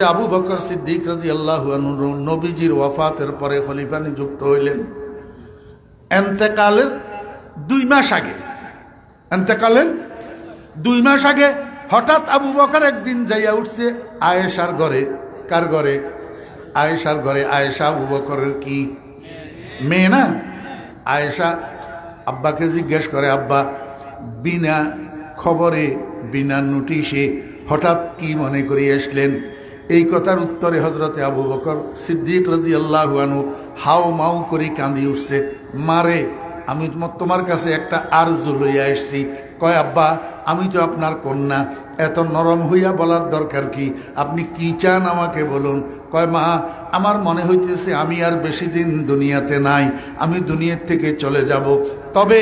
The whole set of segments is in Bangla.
আবু বকর সিদ্দিক রাদিয়াল্লাহু আনহু নবীজির ওয়াফাতের পরে খলিফা নিযুক্ত হইলেন। ইন্তেকালের 2 মাস আগে, ইন্তেকালের 2 মাস আগে হঠাৎ আবু বকর একদিন যাইয়া উঠছে আয়েশার ঘরে। কার ঘরে? আয়েশার ঘরে। আয়েশা আবু বকরের কি মেয়ে না? আয়েশা আব্বাকে জিজ্ঞেস করে, আব্বা বিনা খবরে বিনা নোটিশে হঠাৎ কি মনে করে আসলেন? এই কথার উত্তরে হযরতে আবু বকর সিদ্দিক রাদিয়াল্লাহু আনহু হাও মাও করে কাঁদি উঠছে, মারে আমি তোমার কাছে একটা আরজু লইয়া আসছি। কয়, আব্বা আমি তো আপনার কন্যা, এত নরম হইয়া বলার দরকার কি? আপনি কি চান আমাকে বলুন। কয়, মা আমার মনে হইতেছে আমি আর বেশি দিন দুনিয়াতে নাই, আমি দুনিয়ার থেকে চলে যাব। তবে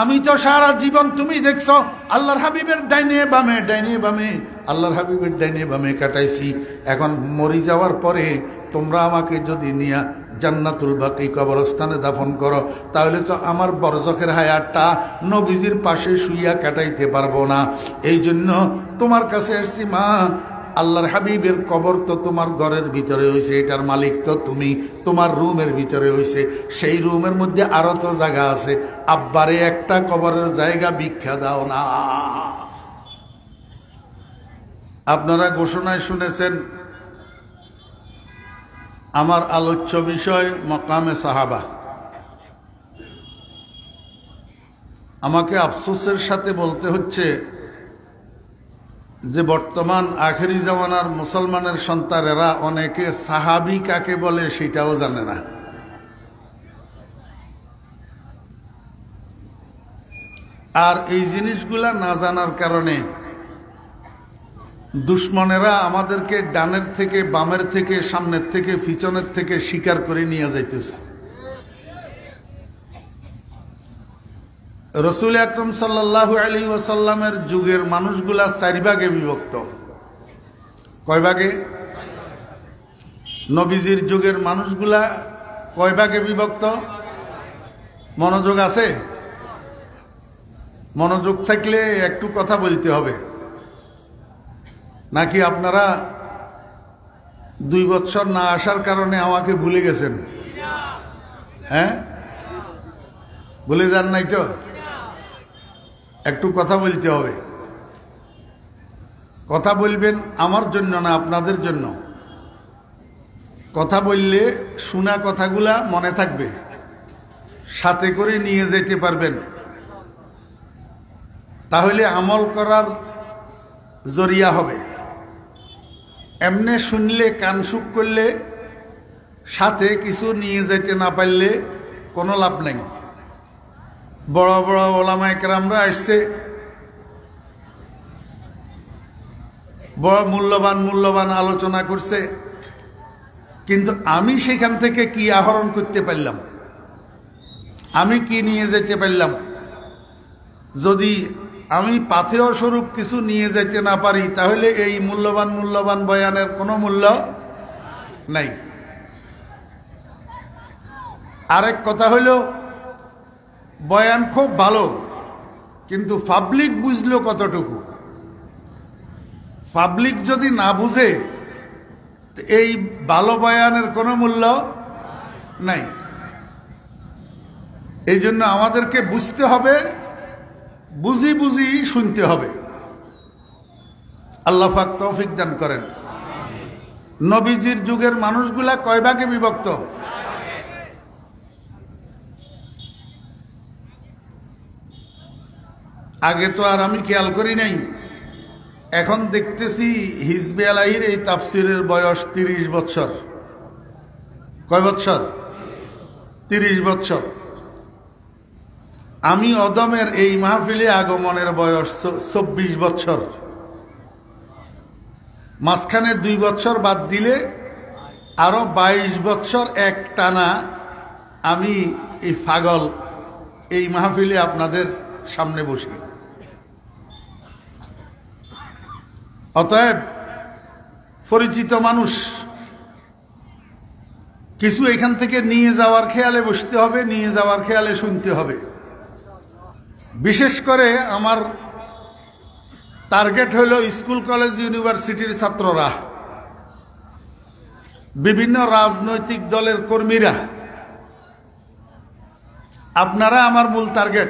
আমি তো সারা জীবন তুমি দেখছো আল্লাহর হাবিবের ডাইনে বামে ডাইনে বামে আল্লাহর হাবিবের ডাইনে বামে কাটাইছি। এখন মরি যাওয়ার পরে তোমরা আমাকে যদি নিয়া জান্নাতুল বাকি কবরস্থানে দাফন করো, তাহলে তো আমার বরজখের হায়াতটা নবীজির পাশে শুইয়া কাটাইতে পারবো না। এই জন্য তোমার কাছে এসছি মা। আল্লাহর হাবিবের কবর তো তোমার ঘরের ভিতরে হইছে, এটার মালিক তো তুমি, তোমার রুমের ভিতরে হইছে, সেই রুমের মধ্যে আরো তো জায়গা আছে, আব্বারে একটা কবরের জায়গা ভিক্ষা দাও না। আপনারা ঘোষণায় শুনেছেন আমার আলোচ্য বিষয় মাকামে সাহাবা। আমাকে আফসোসের সাথে বলতে হচ্ছে যে বর্তমান আখেরি জামানার মুসলমানের সন্তানেরা অনেকে সাহাবী কাকে বলে সেটাও জানে না। আর এই জিনিসগুলা না জানার কারণে দুশ্মনেরা আমাদেরকে ডানের থেকে বামের থেকে সামনের থেকে পিছনের থেকে শিকার করে নিয়ে যাইতেছে। রসুল আকরম সাল্লাল্লাহু আলাইহি ওয়াসাল্লামের যুগের মানুষগুলা 4 ভাগে বিভক্ত। কয় ভাগে? নবীজির যুগের মানুষগুলা কয় ভাগে বিভক্ত? মনোযোগ আছে? মনোযোগ থাকলে একটু কথা বলতে হবে, নাকি আপনারা 2 বছর না আসার কারণে আমাকে ভুলে গেছেন? হ্যাঁ, ভুলে যান নাই তো? একটু কথা বলতে হবে। কথা বলবেন আমার জন্য না, আপনাদের জন্য। কথা বললে শোনা কথাগুলা মনে থাকবে, সাথে করে নিয়ে যেতে পারবেন, তাহলে আমল করার জরিয়া হবে। এমনে শুনলে কান সুখ করলে সাথে কিছু নিয়ে যেতে না পারলে কোনো লাভ নেই। বড় বড় ওলামায়ে কেরামরা আসছে, বড় মূল্যবান মূল্যবান আলোচনা করছে, কিন্তু আমি সেখান থেকে কি আহরণ করতে পারলাম, আমি কি নিয়ে যেতে পারলাম? যদি আমি পাথেয় স্বরূপ কিছু নিয়ে যেতে না পারি, তাহলে এই মূল্যবান মূল্যবান বয়ানের কোনো মূল্য নাই। আরেক কথা হলো, বয়ান খুব ভালো, কিন্তু পাবলিক বুঝলো কতটুকু? পাবলিক যদি না বুঝে, এই ভালো বয়ানের কোনো মূল্য নাই। এই জন্য আমাদেরকে বুঝতে হবে, বুঝি বুঝি শুনতে হবে। আল্লাহ পাক তৌফিক দান করেন। নবীজির যুগের মানুষগুলা কয় ভাগে বিভক্ত? আগে তো আর আমি খেয়াল করি নাই, এখন দেখতেছি হিজবে আলাহির এই তাফসিরের বয়স 30 বছর। কয় বছর? 30 বছর। আমি অদমের এই মাহফিলে আগমনের বয়স 24 বছর। মাঝখানে 2 বছর বাদ দিলে আরো 22 বছর এক টানা আমি এই পাগল এই মাহফিলে আপনাদের সামনে বসি। অতএব পরিচিত মানুষ, কিছু এখান থেকে নিয়ে যাওয়ার খেয়ালে বসতে হবে, নিয়ে যাওয়ার খেয়ালে শুনতে হবে। বিশেষ করে আমার টার্গেট হলো স্কুল কলেজ ইউনিভার্সিটির ছাত্ররা। বিভিন্ন রাজনৈতিক দলের কর্মীরা, আপনারা আমার মূল টার্গেট,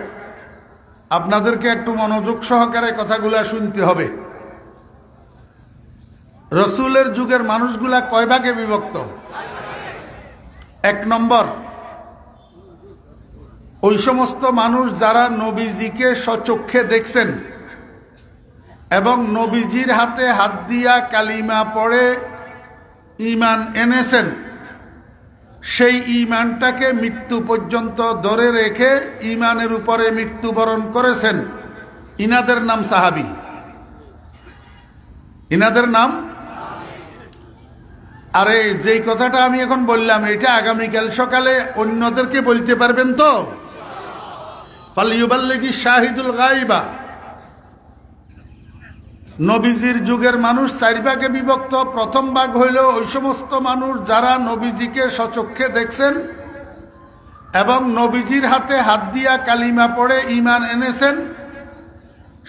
আপনাদেরকে একটু মনোযোগ সহকারে কথাগুলা শুনতে হবে। রসুলের যুগের মানুষগুলা কয় ভাগে বিভক্ত? এক নম্বর, ওই সমস্ত মানুষ যারা নবীজিকে স্বচক্ষে দেখছেন এবং নবীজির হাতে হাত দিয়া কালিমা পড়ে ঈমান এনেছেন, সেই ঈমানটাকে মৃত্যু পর্যন্ত ধরে রেখে ঈমানের উপরে মৃত্যুবরণ করেছেন, ইনাদের নাম সাহাবী। ইনাদের নাম, আরে যেই কথাটা আমি এখন বললাম এটা আগামীকাল সকালে অন্যদেরকে বলতে পারবেন তো? ফালিয়ুবাল্লিগি শাহিদুল গায়বা। নবীজির যুগের মানুষ চার ভাগে বিভক্ত। প্রথম ভাগ হইল ওই সমস্ত মানুষ যারা নবীজিকে স্বচক্ষে দেখছেন এবং নবীজির হাতে হাত দিয়া কালিমা পড়ে ঈমান এনেছেন,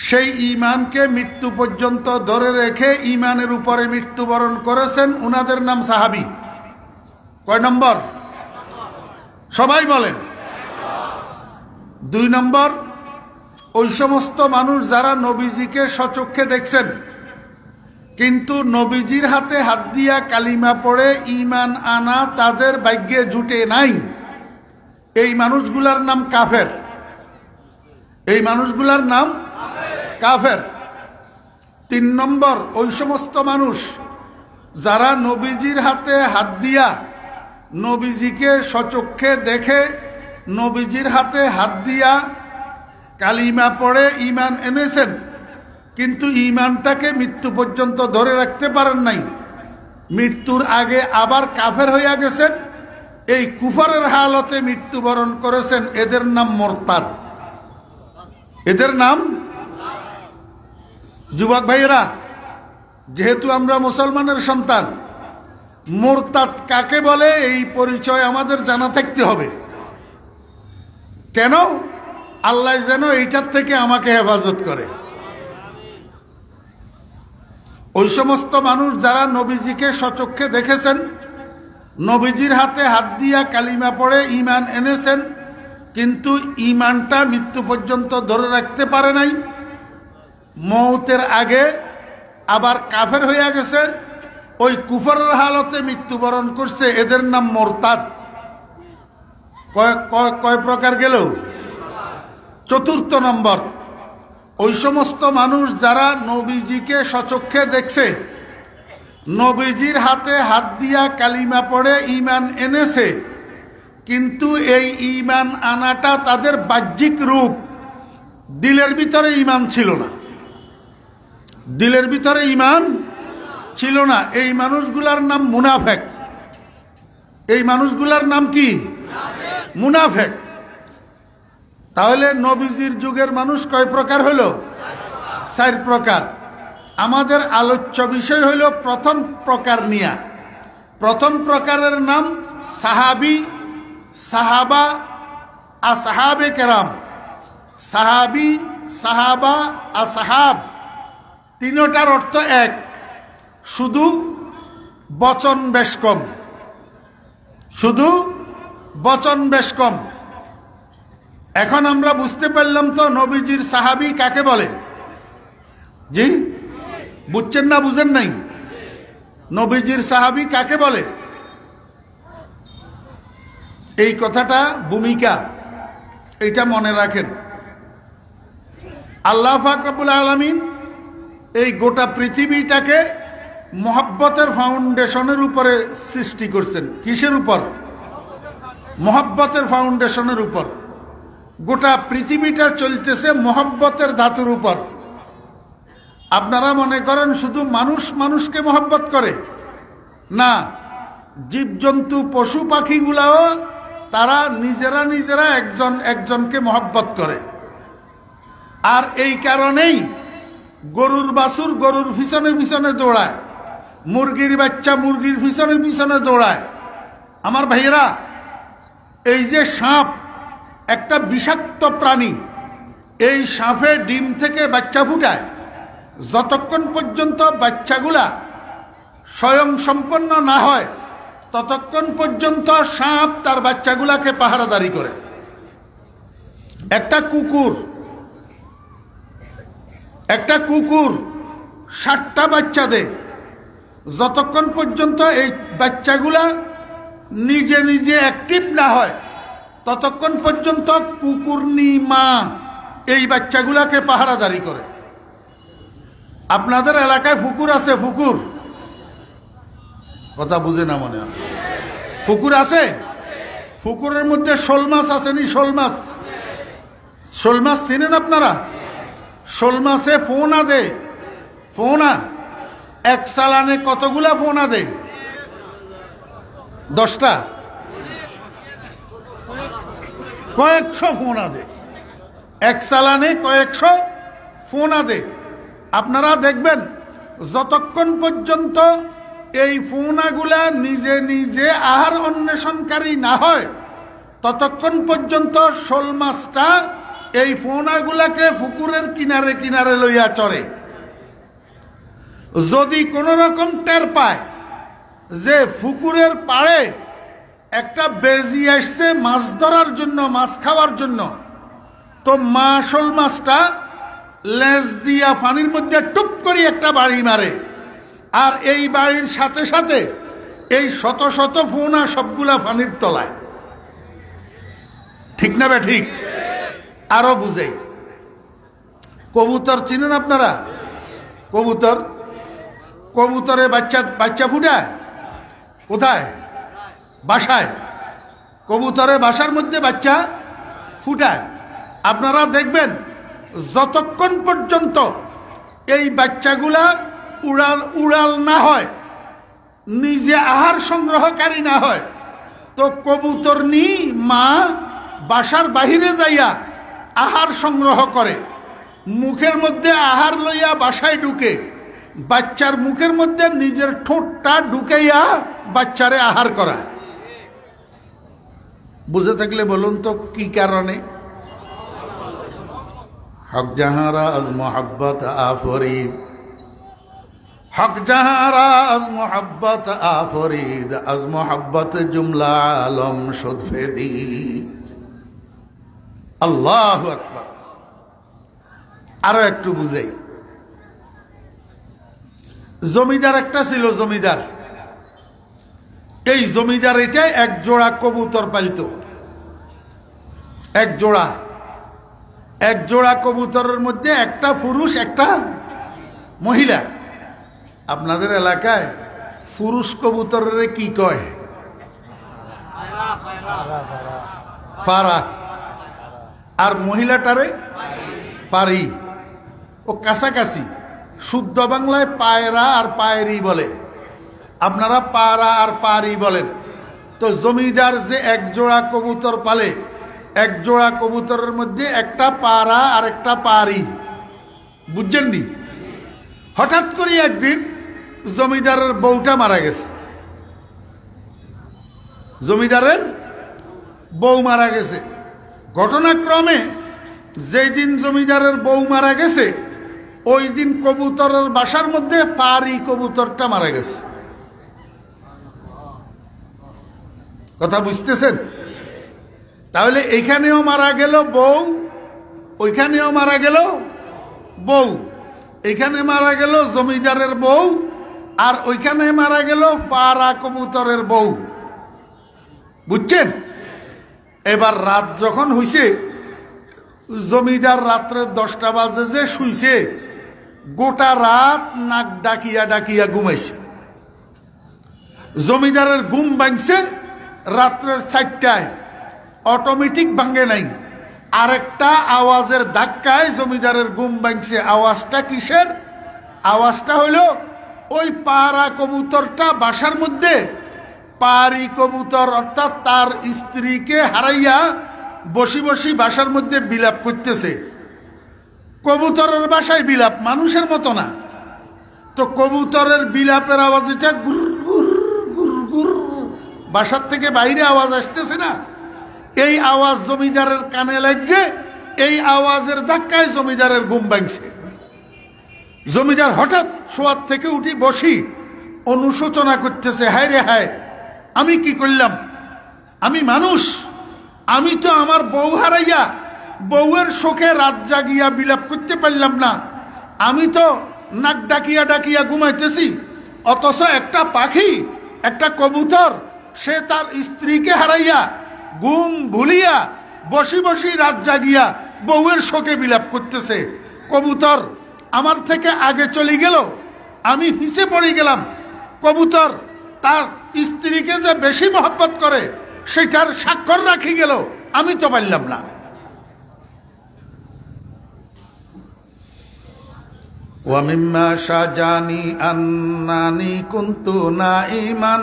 সেই ঈমানকে মৃত্যু পর্যন্ত ধরে রেখে ঈমানের উপরে মৃত্যুবরণ করেছেন, উনাদের নাম সাহাবী। কয় নম্বর? সবাই বলেন। দুই নম্বর, ওই সমস্ত মানুষ যারা নবীজিকে স্বচক্ষে দেখছেন কিন্তু নবীজির হাতে হাত দিয়া কালিমা পড়ে ঈমান আনা তাদের ভাগ্যে জুটে নাই, এই মানুষগুলার নাম কাফের। এই মানুষগুলার নাম কাফের। তিন নম্বর, ওই সমস্ত মানুষ যারা নবীজির হাতে হাত দিয়া নবীজিকে স্বচক্ষে দেখে নবীজির হাতে হাত দিয়া কালিমা পড়ে ঈমান এনেছেন কিন্তু ঈমানটাকে মৃত্যু পর্যন্ত ধরে রাখতে পারেন নাই, মৃত্যুর আগে আবার কাফের হইয়া গেছেন, এই কুফরের হালতে মৃত্যুবরণ করেছেন, এদের নাম মোরতাদ। এদের নাম, যুবক ভাইয়েরা, যেহেতু আমরা মুসলমানের সন্তান, মোরতাদ কাকে বলে এই পরিচয় আমাদের জানা থাকতে হবে। কেন? আল্লাহ যেন এইটার থেকে আমাকে হেফাজত করে। ওই সমস্ত মানুষ যারা নবীজিকে স্বচক্ষে দেখেছেন, নবীজির হাতে হাত দিয়া কালিমা পড়ে ঈমান এনেছেন কিন্তু ঈমানটা মৃত্যু পর্যন্ত ধরে রাখতে পারে নাই, মৌতের আগে আবার কাফের হইয়া গেছে, ওই কুফরের হালতে মৃত্যুবরণ করছে, এদের নাম মোরতাদ। কয় প্রকার গেল? চতুর্থ নম্বর, ওই সমস্ত মানুষ যারা নবীজিকে স্বচক্ষে দেখছে, নবীজির হাতে হাত দিয়া কালিমা পড়ে ঈমান এনেছে কিন্তু এই ঈমান আনাটা তাদের বাহ্যিক রূপ, দিলের ভিতরে ঈমান ছিল না। দিলের ভিতরে ঈমান ছিল না। এই মানুষগুলার নাম মুনাফেক। এই মানুষগুলার নাম কি? মুনাফেক। তাহলে নবীজির যুগের মানুষ কয় প্রকার হইল? চার প্রকার। আমাদের আলোচ্য বিষয় হইল প্রথম প্রকার নিয়া। প্রথম প্রকারের নাম সাহাবী, সাহাবা, আসহাবে কেরাম। সাহাবী, সাহাবা, আসহাব তিনটার অর্থ এক, শুধু বচন বেশ কম। শুধু বচন বেশ কম। এখন আমরা বুঝতে পারলাম তো নবীজির সাহাবী কাকে বলে? জি, বুঝছেন না? বুঝেন নাই? নবীজির সাহাবী কাকে বলে? এই কথাটা ভূমিকা, এইটা মনে রাখেন। আল্লাহ পাক রব্বুল আলামিন এই গোটা পৃথিবীটাকে মহব্বতের ফাউন্ডেশনের উপরে সৃষ্টি করছেন। কিসের উপর? মহব্বতের ফাউন্ডেশনের উপর। গোটা পৃথিবীটা চলতেছে মহব্বতের ধাতুর উপর। আপনারা মনে করেন শুধু মানুষ মানুষকে মহব্বত করে? না, জীবজন্তু পশু পাখিগুলাও তারা নিজেরা নিজেরা একজন একজনকে মহব্বত করে। আর এই কারণেই গরুর বাছুর গরুর পিছনে পিছনে দৌড়ায়, মুরগির বাচ্চা মুরগির পিছনে পিছনে দৌড়ায়। আমার ভাইয়েরা, এই যে সাপ একটা বিষাক্ত প্রাণী, এই সাপে ডিম থেকে বাচ্চা ফুটায়। যতক্ষণ পর্যন্ত বাচ্চাগুলা স্বয়ং সম্পন্ন না হয় ততক্ষণ পর্যন্ত সাপ তার বাচ্চাগুলাকে পাহারাদারি করে। একটা কুকুর 60টা বাচ্চা দেয়। যতক্ষণ পর্যন্ত এই বাচ্চাগুলা নিজে নিজে অ্যাক্টিভ না হয় ততক্ষণ পর্যন্ত কুকুরনি মা এই বাচ্চাগুলাকে পাহারাদারি করে। আপনাদের এলাকায় পুকুর আছে? পুকুর কথা বুঝে না মনে হয়? পুকুর আছে? পুকুরের মধ্যে শোল মাছ আসেনি? শোল মাছ চিনেন আপনারা? শোল মাছে ফোনা দেয়। ফোনা এক চালানে কতগুলা ফোনা দেয়? 10টা, কয়েকশো ফোনা দেয়। এক চালানে কয়েকশো ফোনা দেয়। আপনারা দেখবেন যতক্ষণ পর্যন্ত এই ফোনাগুলা নিজে নিজে আহার অন্বেষণকারী না হয় ততক্ষণ পর্যন্ত শোল মাছটা এই ফোনাগুলাকে পুকুরের কিনারে কিনারে লইয়া চড়ে। যদি কোনো রকম টের পায় যে পুকুরের পাড়ে একটা বেজি আসছে মাছ ধরার জন্য, মাছ খাওয়ার জন্য, তো মা শোল মাছটা লেজ দিয়া পানির মধ্যে টুপ করে একটা বাড়ি মারে। আর এই বাড়ির সাথে সাথে এই শত শত ফোনা সবগুলা পানির তলায়। ঠিক না বে ঠিক? আরো বুঝাই, কবুতর চিনেন আপনারা? কবুতরে বাচ্চা ফুটায় কোথায়? বাসায়। কবুতরে বাসার মধ্যে বাচ্চা ফুটায়। আপনারা দেখবেন যতক্ষণ পর্যন্ত এই বাচ্চাগুলা উড়াল না হয়, নিজে আহার সংগ্রহকারী না হয়, তো কবুতরনি মা বাসার বাহিরে যাইয়া আহার সংগ্রহ করে। মুখের মধ্যে আহার লইয়া বাসায় ঢুকে বাচ্চার মুখের মধ্যে নিজের ঠোঁটটা ঢুকাইয়া বাচ্চারে আহার করায়। বুঝে থাকলে বলুন তো কি কারণে? হক জাহারা আজ মোহাব্বত আফরিদ, হক জাহারা আজ মোহাব্বত আফরিদ, আজ মোহাব্বত জুমলা আলম সুদফেদি। আল্লাহু আকবার। আরো একটু বুঝাই। জমিদার একটা ছিল, জমিদার। এই জমিদার এটা এক জোড়া কবুতর পালিত। এক জোড়া কবুতরের মধ্যে একটা পুরুষ একটা মহিলা। আপনাদের এলাকায় পুরুষ কবুতরের কি কয়? ফারা। আর মহিলাটারে পারি। ও কাছাকাছি। শুদ্ধ বাংলায় পায়রা আর পায়রি বলে, আপনারা পারা আর পারি বলেন। তো জমিদার যে এক জোড়া কবুতর পালে, এক জোড়া কবুতরের মধ্যে একটা পারা আর একটা পারি, বুঝছেননি? হঠাৎ করে একদিন জমিদারের বউটা মারা গেছে। জমিদারের বউ মারা গেছে। ঘটনাক্রমে যেই দিন জমিদারের বউ মারা গেছে ওই দিন কবুতরের বাসার মধ্যে পারি কবুতরটা মারা গেছে। কথা বুঝতেছেন? তাহলে এইখানেও মারা গেল বউ, ওইখানেও মারা গেল বউ। এইখানে মারা গেল জমিদারের বউ, আর ওইখানে মারা গেল পারা কবুতরের বউ। বুঝছেন? এবার রাত যখন হইছে, জমিদার রাত্রে 10টা বাজে যে শুইছে, গোটা রাত নাক ডাকিয়া ডাকিয়া ঘুমাইছে। জমিদারের ঘুম ভাঙছে রাত্রের 4টায়, অটোমেটিক ভাঙে নাই, আরেকটা আওয়াজের ধাক্কায় জমিদারের ঘুম ভাঙছে। আওয়াজটা কিসের? আওয়াজটা হইল ওই পারা কবুতরটা বাসার মধ্যে পারি কবুতর অর্থাৎ তার স্ত্রীকে হারাইয়া বসি বসি বাসার মধ্যে বিলাপ করতেছে। কবুতরের বাসায় বিলাপ, মানুষের মতো না। তো কবুতরের বিলাপের আওয়াজ এটা গুর গুর গুর গুর, বাসার থেকে বাইরে আওয়াজ আসতেছে না? এই আওয়াজ জমিদারের কানে লাগছে। এই আওয়াজের ধাক্কায় জমিদারের ঘুম ভাঙছে। জমিদার হঠাৎ শোয়ার থেকে উঠি বসি অনুশোচনা করতেছে, হায় রে হায়, আমি কি করলাম? আমি মানুষ, আমি তো আমার বউ হারাইয়া বউয়ের শোকে রাত জাগিয়া বিলাপ করতে পারলাম না। আমি তো নাক ডাকিয়া ডাকিয়া ঘুমাইতেছি, অথচ একটা পাখি, একটা কবুতর, সে তার স্ত্রীকে হারাইয়া ঘুম ভুলিয়া বসি বসি রাত জাগিয়া বউয়ের শোকে বিলাপ করতেছে। কবুতর আমার থেকে আগে চলে গেল, আমি পিছে পড়ে গেলাম। কবুতর তার স্ত্রীকে যে বেশি মহব্বত করে সেটার স্বাক্ষর রাখি গেল, আমি তো পারলাম না। ওয়ামিম্মা শাজানি আন্নানি কুনতু নাইমান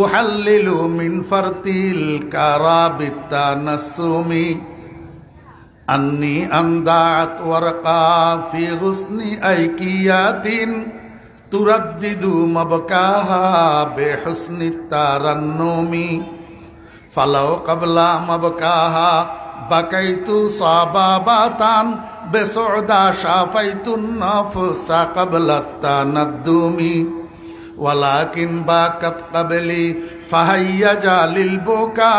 উহাল্লিলু মিন ফারতিল কারাবিতা নাসুমি আন্নি আমদাত ওয়ারকা ফি হুসনি আইকিয়াতিন তুরাদ্দিদু মাবকাহা বেহুসনি তারান্নুমি ফালাও কাবলা মাবকাহা বাকাইতু সাবাবাতান বেসুদা শাফাইতুন নাফসা কাবলা তানাদ্দুমি ওয়ালাকিন বাকাত কাবলি ফাহাইয়াজা লিল বুকা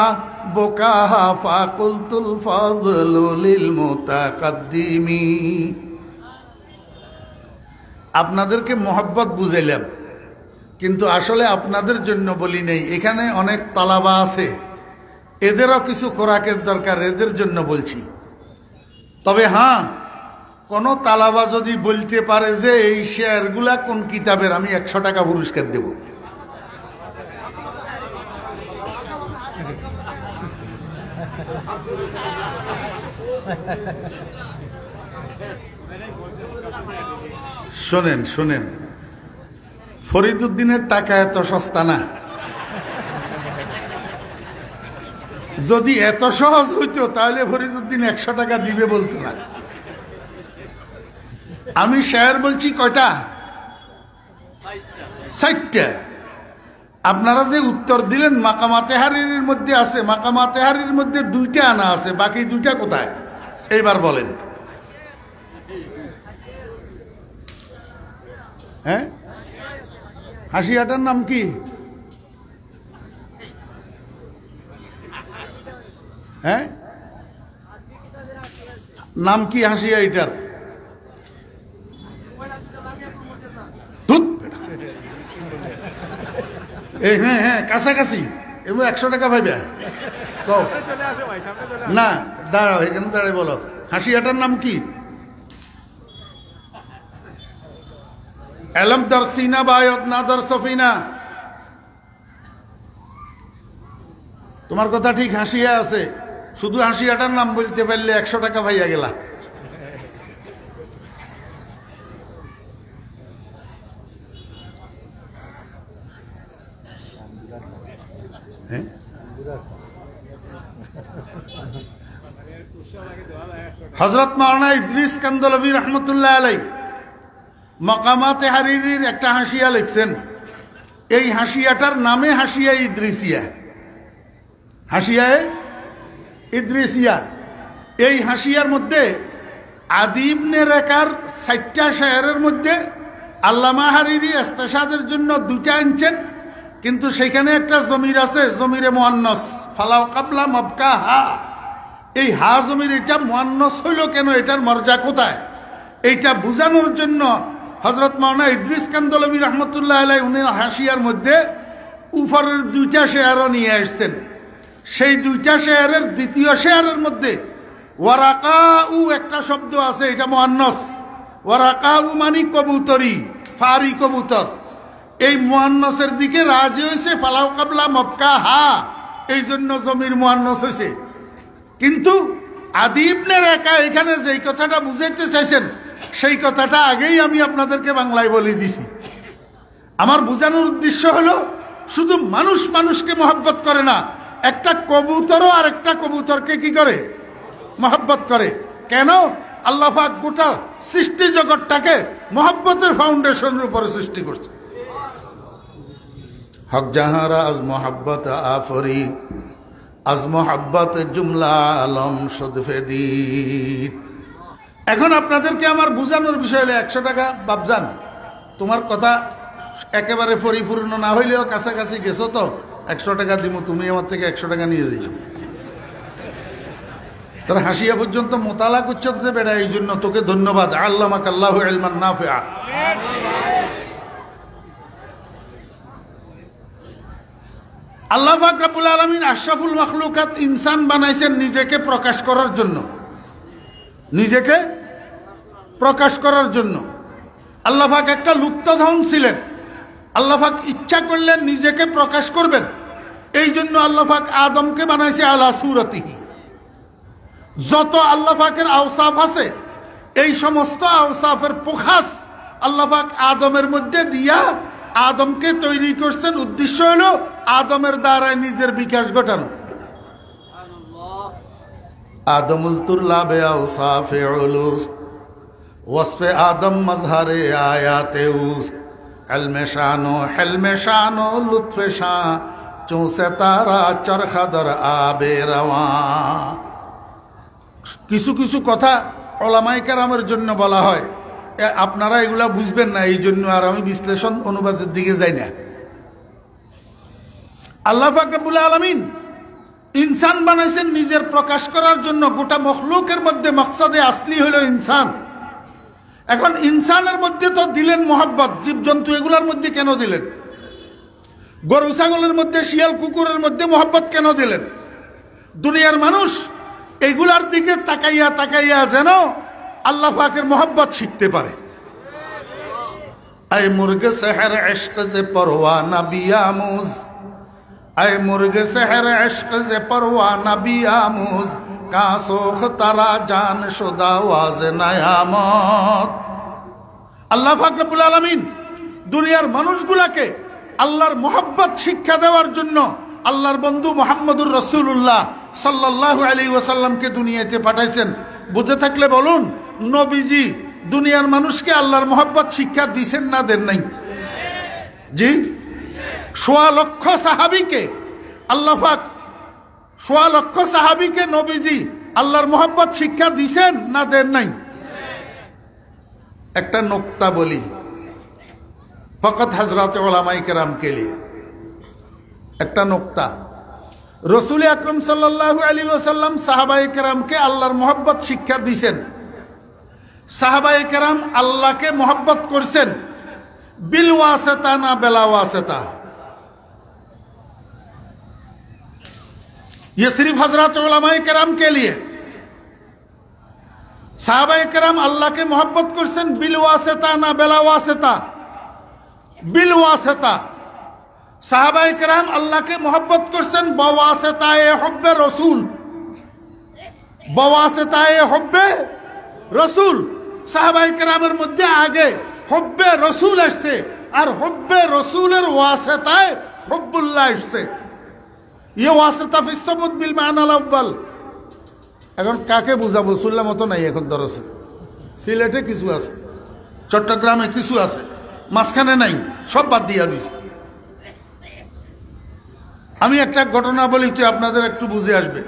বুকাহা ফাকুলতুল ফাযলু লিল মুতাকাদ্দিমি। আপনাদেরকে মহব্বত বুঝাইলাম, কিন্তু আসলে আপনাদের জন্য বলি নেই। এখানে অনেক তালাবা আছে, এদেরও কিছু খোরাকের দরকার, এদের জন্য বলছি। তবে হ্যাঁ, কোনো তালাবা যদি বলতে পারে যে এই শেয়ারগুলা কোন কিতাবের, আমি 100 টাকা পুরস্কার দেব। শোনেন শোনেন, ফরিদুদ্দিনের টাকা এত সস্তা না। যদি এত সহজ হইতো তাহলে ফরিদুদ্দিন 100 টাকা দিবে বলতো না। আমি শেয়ার বলছি কয়টা? 60টা। আপনারা যে উত্তর দিলেন মাকামাতে হারির মধ্যে আছে, মাকামাতে হারির মধ্যে 2টা আনা আছে, বাকি 2টা কোথায়? এইবার বলেন। হ্যাঁ, হাসিয়াটার নাম কি? হ্যাঁ, নাম কি হাসিয়া এটার? হ্যাঁ হ্যাঁ, কাছাকাছি। এবার 100 টাকা পাইবে না? দাঁড়াও, এখানে দাঁড়াই বলো, হাসিয়াটার নাম কি? এলম দরসিনা বায়ত না দর সফিনা। তোমার কথা ঠিক, হাসিয়া আছে, শুধু হাসিয়াটার নাম বলতে পারলে 100 টাকা পাইয়া গেলা। হযরত মাওলানা ইদ্রিস কান্দলভী রহমতুল্লাহ আলাইহি মাকামাতে হারিরির একটা হাসিয়া লিখছেন। এই হাসিয়াটার নামে হাসিয়া ইদ্রিসিয়া, হাসিয়ায়ে ইদ্রিসিয়া। এই হাসিয়ার মধ্যে আদি ইবনে রাকার 60টা শেয়ারের মধ্যে আল্লামা হারিরি ইস্তেশাদের জন্য 2টা আনছেন, কিন্তু সেখানে একটা জমির আছে, জমিরে মুআন্নাস, ফালাও কাবলা মাবকা হা। এই হা জমির, এটা মুআন্নাস হইল কেন, এটার মর্যাদা কোথায়? এইটা বুঝানোর জন্য হযরত মাওলানা ইদ্রিস কান্দলভী রহমতুল্লাহ আলাইহি উনি হাসিয়ার মধ্যে উপরের 2টা শেয়ারও নিয়ে আসছেন। সেই 2টা শেয়ারের দ্বিতীয় শেয়ারের মধ্যে ওয়ারাকাউ একটা শব্দ আছে, এটা মুআন্নাস। ওয়ারাকাউ মানে কবুতরি, ফারি কবুতর। এই মুআন্নাসের দিকে রাজি হয়েছে ফালাও কাবলা মক্কা হা, এই জন্য জমির মুআন্নাস হয়েছে। কিন্তু আদি ইবনে রাকা এখানে যেই কথাটা বুঝাইতে চাইছেন সেই কথাটা আগেই আমি আপনাদেরকে বাংলায় বলে দিছি। আমার বোঝানোর উদ্দেশ্য হলো শুধু মানুষ মানুষকে মহব্বত করে না, একটা কবুতরও আর একটা কবুতরকে কি করে? মহব্বত করে। কেন? আল্লাহ পাক গোটা সৃষ্টি জগৎটাকে মহব্বতের ফাউন্ডেশনের উপরে সৃষ্টি করছে। হক জাহারা আজ মোহাব্বত আফরি, আজ মোহাব্বত জুমলা আলম সদফেদি। এখন আপনাদেরকে আমার বোঝানোর বিষয় হলো 100 টাকা বাবজান, তোমার কথা একেবারে পরিপূর্ণ না হইলেও কাছাকাছি গেছো তো 100 টাকা দিব, তুমি আমার থেকে 100 টাকা নিয়ে দিও। তারা হাসিয়া পর্যন্ত মোতালা করছে যে বেড়া, এই জন্য তোকে ধন্যবাদ। আল্লামাক আল্লাহু ইলমান নাফিআ। আল্লাহ পাক রব্বুল আলামিন আশরাফুল মাখলুকাত ইনসান বানাইছেন নিজেকে প্রকাশ করার জন্য, নিজেকে প্রকাশ করার জন্য। আল্লাহ পাক একটা লুপ্তধন ছিলেন, আল্লাহ পাক ইচ্ছা করলেন নিজেকে প্রকাশ করবেন, এই জন্য আল্লাহ পাক আদমকে বানাইছে আলা সূরাতিহি। যত আল্লাহ পাকের আওসাফ আছে এই সমস্ত আওসাফের প্রকাশ আল্লাহ পাক আদমের মধ্যে দিয়া আদমকে তৈরি করছেন। উদ্দেশ্য হলো আদমের দ্বারাই নিজের বিকাশ ঘটানো। আদম উজতুল্লাবে আওসাফে উলুস ওয়াসফে আদম মজহারে আয়াতে উস ইলমে শানো হিলমে শানো লুৎফে শাহ চৌসে তারা চরখাদর আবে রওয়া। কিছু কিছু কথা উলামায়ে কেরামের জন্য বলা হয়, আপনারা এগুলা বুঝবেন না, এই জন্য আর আমি বিশ্লেষণ অনুবাদের দিকে যাই না। আল্লাহ পাক রব্বুল আলামিন ইনসান বানাইছেন নিজের প্রকাশ করার জন্য। গোটা মখলুকের মধ্যে মকসদে আসলি হলো ইনসান। এখন ইনসানের মধ্যে তো দিলেন মোহাব্বত, জীবজন্তু এগুলার মধ্যে কেন দিলেন? গরু ছাগলের মধ্যে, শিয়াল কুকুরের মধ্যে মোহাব্বত কেন দিলেন? দুনিয়ার মানুষ এইগুলার দিকে তাকাইয়া তাকাইয়া যেন আল্লাহ পাকের মোহাব্বত শিখতে পারে। আয় মুর্গে সেহর ইশক যে পরওয়ানা বিয়ামুজ, আয় মুর্গে সেহর ইশক যে পরওয়ানা বিয়ামুজ কাসোখ তারা জান শুদা ওয়াজ নায়ামত। আল্লাহ পাক রব্বুল আলামিন দুনিয়ার মানুষগুলাকে আল্লাহর মোহাব্বত শিক্ষা দেওয়ার জন্য আল্লাহর বন্ধু মুহাম্মদুর রাসূলুল্লাহ সাল্লাল্লাহু আলাইহি ওয়াসাল্লামকে দুনিয়াতে পাঠাইছেন। বুঝে থাকলে বলুন, নবীজি দুনিয়ার মানুষকে আল্লাহর মোহাব্বত শিক্ষা দিয়েছেন না দেন নাই? জি, 1.25 লক্ষ সাহাবীকে আল্লাহ পাক 1.25 লক্ষ সাহাবীকে নবীজি আল্লাহর মোহাব্বত শিক্ষা দিয়েছেন না দেন নাই? একটা নুকতা বলি ফকত হযরত উলামায়ে কেরাম কে লিয়ে, একটা নুকতা। রসুল আকরম সাল্লাল্লাহু আলাইহি ওয়াসাল্লাম সাহাবায়ে কেরামকে আল্লাহর মোহাব্বত শিক্ষা দিয়েছেন। সাহাবায়ে কেরাম আল্লাহকে মোহাব্বত করছেন বিল ওয়াসিতা না বেলা ওয়াসিতা। ये सिर्फ हजरत उलमाए केराम के लिए। साहबाए केराम अल्लाह के मोहब्बत करছেন बिल वासिता ना बेला वासिता, बिल वासिता। साहबाए केराम अल्लाह के मोहब्बत करছেন बवासिताए हुब्बे रसूल, बवासिताए हुब्बे रसूल। साहबाए केरामेर मध्य आगे हुब्बे रसूल আসছে আর हुब्बे रसूलेर वासिताए हुब्बुल्लाह আসছে। ये वासिता फी सबूत बिल मानाल अव्वल। এখন কাকে বুঝাবো? সুল্লা মতো নাই এখন দরসে। সিলেটে কিছু আছে, চট্টগ্রামে কিছু আছে, মাঝখানে নাই, সব বাদ দিয়া দিছে। আমি একটা ঘটনা বলি তো আপনাদের একটু বুঝে আসবে।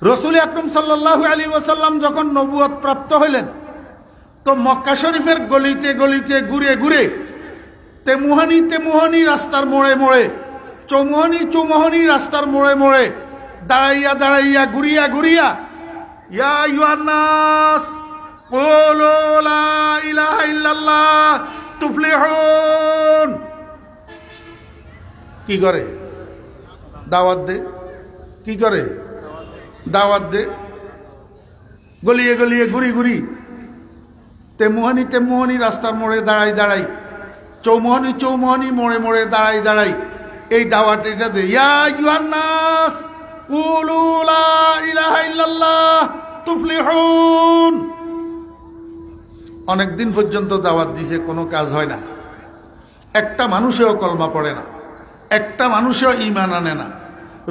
রসুল আকরম সাল্লাল্লাহু আলাইহি ওয়াসাল্লাম যখন নবুয়ত প্রাপ্ত হইলেন তো মক্কা শরীফের গলিতে গলিতে ঘুরে ঘুরে তেমুহানি তেমুহানি রাস্তার মোড়ে মোড়ে, চৌমুহানি চৌমুহানি রাস্তার মোড়ে মোড়ে দাঁড়াইয়া দাঁড়াইয়া ঘুরিয়া ঘুরিয়া ইয়া আইয়ুহান নাস কুলু লা ইলাহা ইল্লাল্লাহ তুফলিহুন। কি করে? দাওয়াত দে। কি করে? দাওয়াত দে। গলিয়ে গলিয়ে ঘুরি ঘুরি তেমুহানি তেমুহানি রাস্তার মোড়ে দাঁড়াই দাঁড়াই, চৌমুহানি চৌমুহানি মোড়ে মোড়ে দাঁড়াই দাঁড়াই এই দাওয়াত এটা দে। ইয়া আইয়ুহান নাস কুলু লা ইলাহা ইল্লাল্লাহ তুফলিহুন। অনেকদিন পর্যন্ত দাওয়াত দিছে, কোনো কাজ হয় না। একটা মানুষেও কলমা পড়ে না, একটা মানুষেও ঈমান আনে না।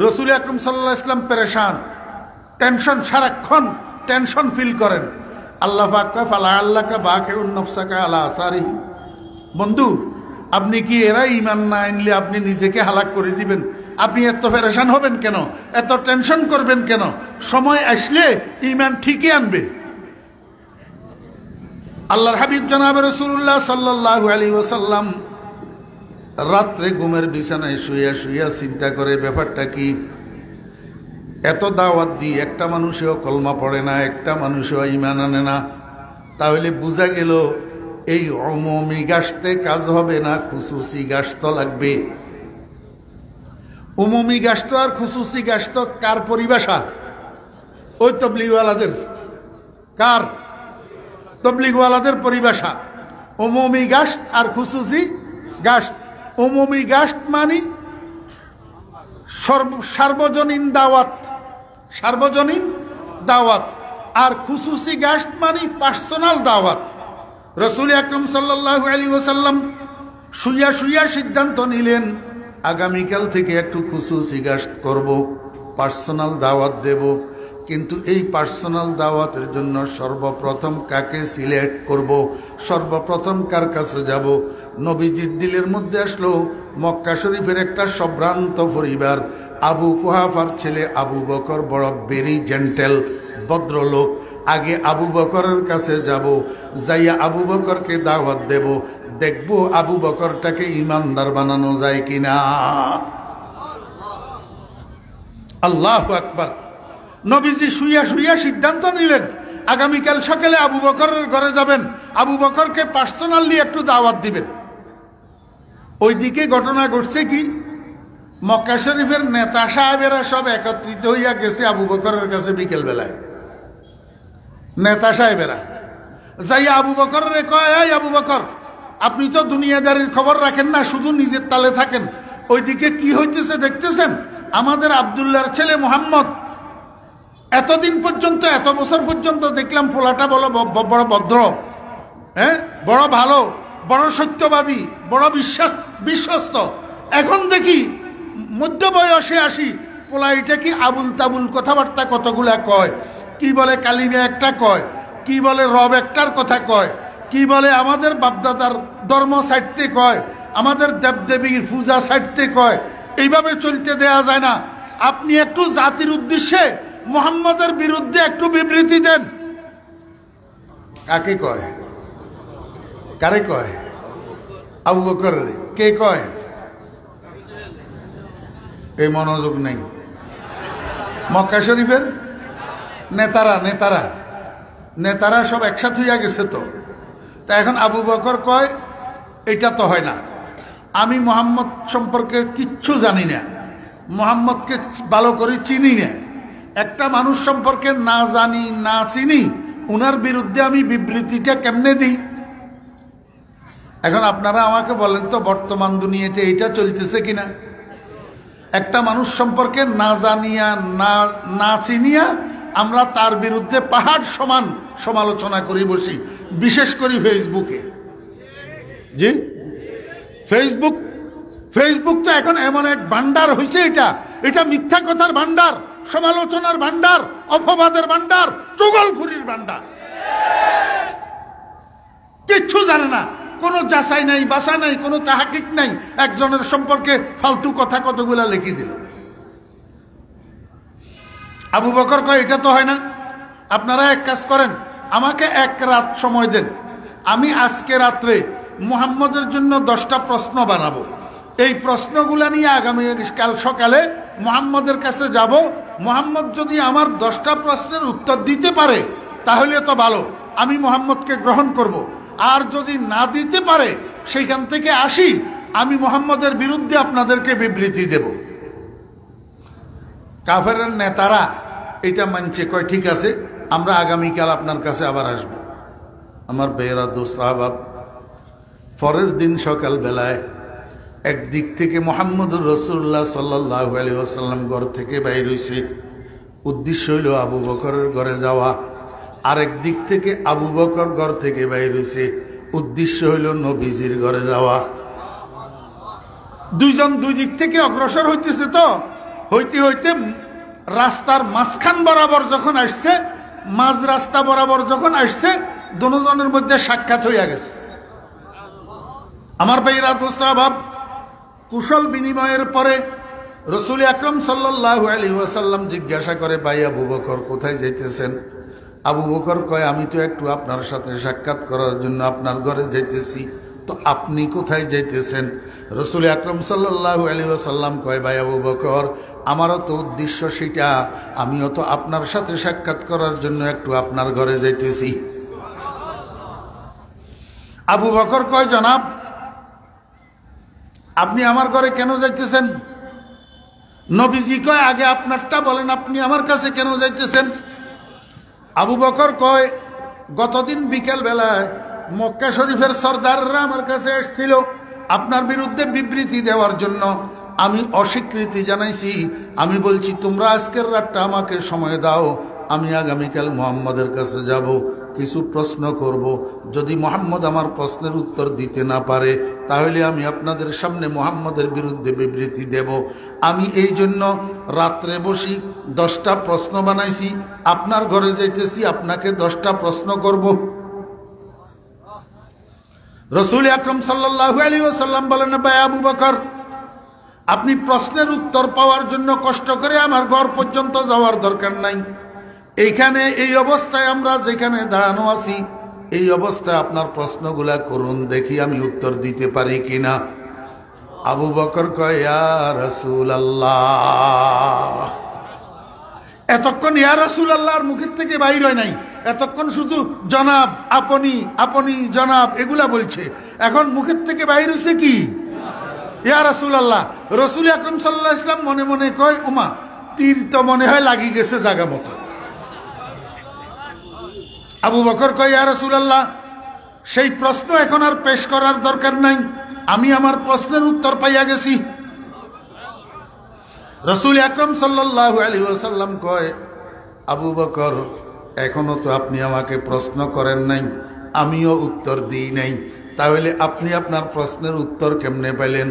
রসুল আকরম সাল্লাল্লাহু আলাইহি ওয়াসাল্লাম পেরেশান, টেনশন, সারাক্ষণ টেনশন ফিল করেন। আল্লাহ পাক কয় ফালাআল্লাকা বাকিউন নাফসাকা আলা আসারিহি। বন্ধু, আপনি কি এরা ঈমান না আনলে আপনি নিজেকে হালাক করে দিবেন? আপনি এত পেরেশান হবেন কেন? এত টেনশন করবেন কেন? সময় আসলে ঈমান ঠিকই আনবে। আল্লাহর হাবিব জনাবে রাসূলুল্লাহ সাল্লাল্লাহু আলাইহি ওয়াসাল্লাম রাত্রে ঘুমের বিছানায় শুইয়া শুইয়া চিন্তা করে ব্যাপারটা কি, এত দাওয়াত দিই একটা মানুষও কলমা পড়ে না, একটা মানুষও ঈমান আনে না, তাহলে বোঝা গেল এই উমুমি গাছতে কাজ হবে না, খুসুসি গাছ তো লাগবে। উমুমি গাছ তো আর খুসুসি গাছ তো কার পরিভাষা? ওই তবলিগওয়ালাদের। কার? তবলিগওয়ালাদের পরিভাষা। উমুমি গাছ আর খুসুসি গাছ। উমুমি গাছ মানে সার্বজনীন দাওয়াত, সার্বজনীন দাওয়াত। আর খুসুসি গাছ মানে পার্সোনাল দাওয়াত। রাসূল আকরাম সাল্লাল্লাহু আলাইহি ওয়াসাল্লাম শুইয়া শুইয়া সিদ্ধান্ত নিলেন আগামীকাল থেকে একটু খুসুসি গাছ করব, পার্সোনাল দাওয়াত দেব। কিন্তু এই পার্সোনাল দাওয়াতের জন্য সর্বপ্রথম কাকে সিলেক্ট করব, সর্বপ্রথম কার কাছে যাব? নবীজির দিলের মধ্যে আসলো মক্কা শরীফের একটা সম্ভ্রান্ত পরিবার, আবু কুহাফার ছেলে আবু বকর বড় ভেরি জেন্টেল ভদ্রলোক। আগে আবু বকরের কাছে যাব, যাইয়া আবু বকরকে দাওয়াত দেব, দেখবো আবু বকরটাকে ইমানদার বানানো যায় কিনা। আল্লাহু আকবার। নবীজি শুইয়া শুইয়া সিদ্ধান্ত নিলেন আগামীকাল সকালে আবু বকরের ঘরে যাবেন, আবু বকরকে পার্সোনালি একটু দাওয়াত দিবেন। ওইদিকে ঘটনা ঘটছে কি, মক্কা শরীফের নেতা সাহেবেরা সব একত্রিত হইয়া গেছে আবু বকরের কাছে বিকেল বেলায়। নেতা সাহেবেরা যাইয়া আবু বকরের কয়, এই আবু বকর, আপনি তো দুনিয়াদারির খবর রাখেন না, শুধু নিজের তালে থাকেন। ওইদিকে কি হইতেছে দেখতেছেন? আমাদের আব্দুল্লাহর ছেলে মুহাম্মদ, এতদিন পর্যন্ত, এত বছর পর্যন্ত দেখলাম পোলাটা বড় ভদ্র, হ্যাঁ, বড় ভালো, বড় সত্যবাদী, বড় বিশ্বস্ত। এখন দেখি মধ্য বয়সে আসি পোলা এটা কি আবুল তাবুল কথাবার্তা কতগুলা কয়, কি বলে কালিমা একটা কয়, কি বলে রব একটার কথা কয়, কি বলে আমাদের বাপদাদার ধর্ম ছাড়তে কয়, আমাদের দেবদেবীর পূজা ছাড়তে কয়। এইভাবে চলতে দেয়া যায় না। আপনি একটু জাতির উদ্দেশ্যে মুহাম্মদের বিরুদ্ধে একটু বিবৃতি দেন। কাকে কয়? কারে কয়? আবু বকর। কে কয়? এই মনোযোগ নেই। মক্কা শরীফের নেতারা নেতারা নেতারা সব একসাথে হইয়া গেছে। তো তা এখন আবু বকর কয় এটা তো হয় না, আমি মুহাম্মদ সম্পর্কে কিচ্ছু জানি না, মুহাম্মদকে ভালো করে চিনি না। একটা মানুষ সম্পর্কে না জানি না চিনি, উনার বিরুদ্ধে আমি বিবৃতিটা কেমনে দিই? এখন আপনারা আমাকে বলেন তো, বর্তমান দুনিয়াতে এইটা চলতেছে কিনা? একটা মানুষ সম্পর্কে না জানিয়া না চিনিয়া আমরা তার বিরুদ্ধে পাহাড় সমান সমালোচনা করি বসি, বিশেষ করে ফেসবুকে। জি, ফেসবুক তো এখন এমন এক ভান্ডার হয়েছে, এটা মিথ্যা কথার ভান্ডার, সমালোচনার ভান্ডার, অপবাদের ভান্ডার, চুগলখুরির ভান্ডার। কিচ্ছু জানে না, কোনো যাচাই নাই, বাসা নাই, কোনো তাহাকিক নাই, একজনের সম্পর্কে ফালতু কথা কতগুলা লিখে দিল। আবু বকর কয় এটা তো হয় না। আপনারা এক কাজ করেন, আমাকে এক রাত সময় দেন, আমি আজকে রাত্রে মুহাম্মদের জন্য 10টা প্রশ্ন বানাবো। এই প্রশ্নগুলা নিয়ে আগামীকাল সকালে মুহাম্মদের কাছে যাব। মুহাম্মদ যদি আমার 10টা প্রশ্নের উত্তর দিতে পারে তাহলে তো ভালো, আমি মুহাম্মদকে গ্রহণ করব। আর যদি না দিতে পারে সেইখান থেকে আসি, আমি মুহাম্মদের বিরুদ্ধে আপনাদেরকে বিবৃতি দেব। কাফেরের নেতারা এটা মানছে, কয় ঠিক আছে, আমরা আগামীকাল আপনার কাছে আবার আসব। আমার বেয়েরা দোস্ত আহবাব, পরের দিন সকাল বেলায় একদিক থেকে মুহাম্মদুর রাসূলুল্লাহ সাল্লাল্লাহু আলাইহি ওয়াসাল্লাম ঘর থেকে বাইর হইছে, উদ্দেশ্য হইল আবু বকরের ঘরে যাওয়া। আরেক দিক থেকে আবু বকর ঘর থেকে বাইর হইছে, উদ্দেশ্য হইল নবীজির ঘরে যাওয়া। দুইজন দুই দিক থেকে অগ্রসর হইতেছে। তো হইতে হইতে রাস্তার মাঝখান বরাবর যখন আসছে, মাঝ রাস্তা বরাবর যখন আসছে, দুজনের মধ্যে সাক্ষাৎ হইয়া গেছে। আমার ভাইরা দোস্ত আহবাব, কুশল বিনিময়ের পরে রাসূল আকরাম সাল্লাল্লাহু আলাইহি ওয়াসাল্লাম জিজ্ঞাসা করে, ভাই আবু বকর কোথায় যাইতেছেন? আবু বকর কয়, আমি তো একটু আপনার সাথে সাক্ষাৎ করার জন্য আপনার ঘরে যাইতেছি, তো আপনি কোথায় যাইতেছেন? রসুল আকরম সাল্লাল্লাহু আলাইহি ওয়াসাল্লাম কয়, ভাই আবু বকর, আমারও তো উদ্দেশ্য সেটা, আমিও তো আপনার সাথে সাক্ষাৎ করার জন্য একটু আপনার ঘরে যাইতেছি। আবু বকর কয়, জনাব আপনি আমার ঘরে কেন যাইতেছেন? নবীজি কয়, আগে আপনারটা বলেন, আপনি আমার কাছে কেন যাইতেছেন? আবু বকর কয়, গতদিন বিকেল বেলায় মক্কা শরীফের সর্দাররা আমার কাছে এসেছিল আপনার বিরুদ্ধে বিবৃতি দেওয়ার জন্য। আমি অস্বীকৃতি জানাইছি। আমি বলছি তোমরা আজকের রাতটা আমাকে সময় দাও, আমি আগামীকাল মুহাম্মদের কাছে যাব, কিছু প্রশ্ন করব। যদি মুহাম্মদ আমার প্রশ্নের উত্তর দিতে না পারে তাহলে আমি আপনাদের সামনে মুহাম্মদের বিরুদ্ধে বিবৃতি দেব। আমি এই জন্য রাত্রে বসি 10টা প্রশ্ন বানাইছি, আপনার ঘরে যাইতেছি, আপনাকে 10টা প্রশ্ন করব। রসুল আকরম সাল্লাল্লাহু আলাইহি ওয়াসাল্লাম বলেন, ভাই আবু বকর, আপনি প্রশ্নের উত্তর পাওয়ার জন্য কষ্ট করে আমার ঘর পর্যন্ত যাওয়ার দরকার নাই। এইখানে এই অবস্থায় আমরা যেখানে দাঁড়ানো আছি, এই অবস্থায় আপনার প্রশ্নগুলা করুন, দেখি আমি উত্তর দিতে পারি কিনা। আবু বকর কয়, ইয়া রাসূলুল্লাহ। এতক্ষণ ইয়া রাসূলুল্লাহর মুখের থেকে বাইর হয় নাই, এতক্ষণ শুধু জনাব, আপনি, আপনি, জনাব এগুলা বলছে। এখন মুখের থেকে বাইর হয়েছে কি? ইয়া রাসূলুল্লাহ। রসুল আকরম সাল্লাল্লাহু আলাইহি ওয়াসাল্লাম মনে মনে কয়, ওমা, তীর তো মনে হয় লাগি গেছে জায়গা মতো। আবু বকর কয়, ইয়া রাসূলুল্লাহ, সেই প্রশ্ন এখন আর পেশ করার দরকার নাই, আমি আমার প্রশ্নের উত্তর পাইয়া গেছি। রসুল আকরম সাল্লাল্লাহু আলাইহি ওয়াসাল্লাম কয়, আবু বকর, এখনো তো আপনি আমাকে প্রশ্ন করেন নাই, আমিও উত্তর দিই নাই, তাহলে আপনি আপনার প্রশ্নের উত্তর কেমনে পেলেন?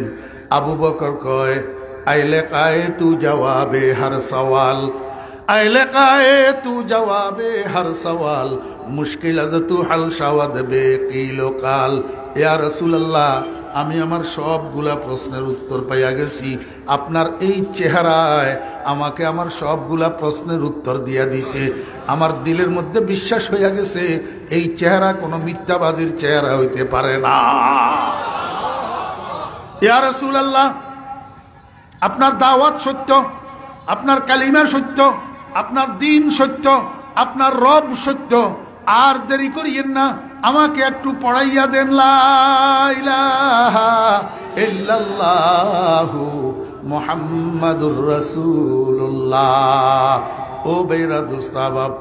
আবু বকর কয়, আইলে কায়ে তু জবাবে হর সওয়াল, আইলে কায়ে তু জবাবে হর সওয়াল, মুশকিল আজ তু হাল শাওয়াদ বে কিলো কাল। ইয়া রাসূলুল্লাহ, আমি আমার সবগুলা প্রশ্নের উত্তর পাইয়া গেছি, আপনার এই চেহারায় আমাকে আমার সবগুলা প্রশ্নের উত্তর দিয়া দিছে। আমার দিলের মধ্যে বিশ্বাস হইয়া গেছে এই চেহারা কোনো মিথ্যাবাদীর চেহারা হইতে পারে না। ইয়া রাসূলুল্লাহ, আপনার দাওয়াত সত্য, আপনার কালিমা সত্য, আপনার দ্বীন সত্য, আপনার রব সত্য, আর দেরি করিয়েন না, আমাকে একটু পড়াইয়া দেন লা ইলাহা ইল্লাল্লাহু মুহাম্মাদুর রাসূলুল্লাহ। ও বেরা দোস্তাবাব,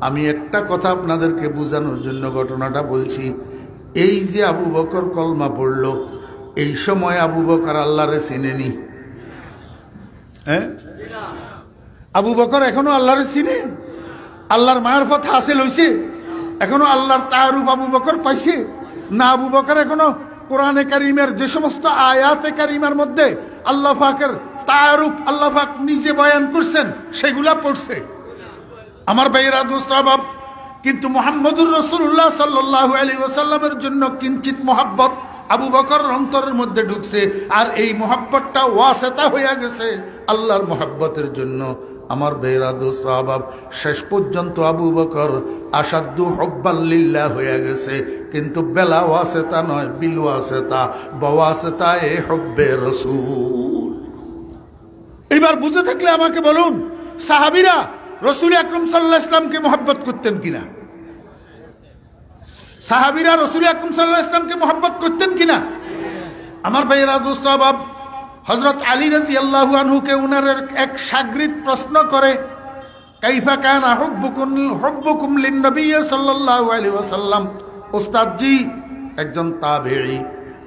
আমি একটা কথা আপনাদেরকে বোঝানোর জন্য ঘটনাটা বলছি। এই যে আবু বকর কলমা পড়ল, এই সময় আবু বকর আল্লাহরে চিনেনি। হ্যাঁ, আবু বকর এখনো আল্লাহরে চিনে? আল্লাহর মারফত হাসিল হইছে? এখনো আল্লাহর তাআরুফ আবু বকর পাইছে না? আবু বকর এখনো কোরআনে কারীমের যে সমস্ত আয়াতে কারীমার মধ্যে আল্লাহ পাকের তাআরুফ আল্লাহ পাক নিজে বয়ান করছেন সেগুলা পড়ছে। আমার ভাইয়েরা, দোস্ত আহবাব, কিন্তু মুহাম্মদুর রাসূলুল্লাহ সাল্লাল্লাহু আলাইহি ওয়াসাল্লামের জন্য কিঞ্চিত মহব্বত আবু বকর অন্তরের মধ্যে ঢুকছে, আর এই মহব্বতটা ওয়াসিতা হইয়া গেছে আল্লাহর মহব্বতের জন্য। আমার ভাইয়েরা, দোস্ত আহবাব, শেষ পর্যন্ত আবু বকর আসাদ্দু হুব্বান লিল্লাহ হয়ে গেছে, কিন্তু বেলা ওয়াসিতা নয়, বিল ওয়াসিতা, বওয়াসিতা এ হুব্বে রাসূল। এবার বুঝে থাকলে আমাকে বলুন, সাহাবীরা রসুল আকরম সাল্লাল্লাহু আলাইহি ওয়াসাল্লামকে মহব্বত করতেন কিনা? সাহাবীরা রসুল আকরম সাল্লাল্লাহু আলাইহি ওয়াসাল্লামকে মহব্বত করতেন কিনা? আমার ভাইয়েরা, দোস্ত আহবাব, হযরত আলী রাদিয়াল্লাহু আনহুকে উনার এক শাগরিদ প্রশ্ন করে, কাইফা কানা হুব্বুকুম লিন-নবী সাল্লাল্লাহু আলাইহি ওয়াসাল্লাম। উস্তাদজি একজন তাবেঈ,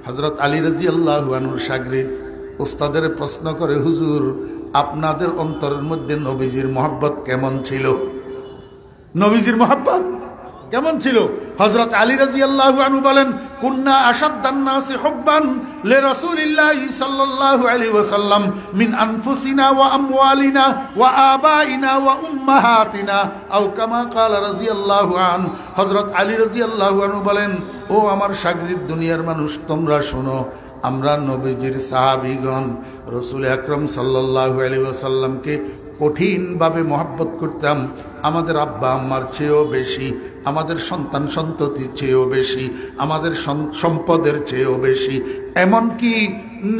হযরত আলী রাদিয়াল্লাহু আনহুর শাগরিদ উস্তাদের প্রশ্ন করে, হুজুর, আপনাদের অন্তরের মধ্যে নবীজির মহব্বত কেমন ছিল? নবীজির মহব্বত কেমন ছিল? হযরত আলী রাদিয়াল্লাহু আনহু বলেন, কুন্না আশাদ্দান নাসি হুব্বান লিরাসূলিল্লাহি সাল্লাল্লাহু আলাইহি ওয়াসাল্লাম মিন আনফুসিনা ওয়া আমওয়ালিনা ওয়া আবাইনা ওয়া উম্মাহাতিনা, আও কামা ক্বালা রাদিয়াল্লাহু আন। হযরত আলী রাদিয়াল্লাহু আনহু বলেন, ও আমার শাগরিদ দুনিয়ার মানুষ, তোমরা শোনো, আমরা নবীজির সাহাবীগণ রাসূল আকরাম সাল্লাল্লাহু আলাইহি ওয়াসাল্লামকে কঠিনভাবে মহব্বত করতাম, আমাদের আব্বা আম্মার চেয়েও বেশি, আমাদের সন্তান সন্ততির চেয়েও বেশি, আমাদের সম্পদের চেয়েও বেশি। এমনকি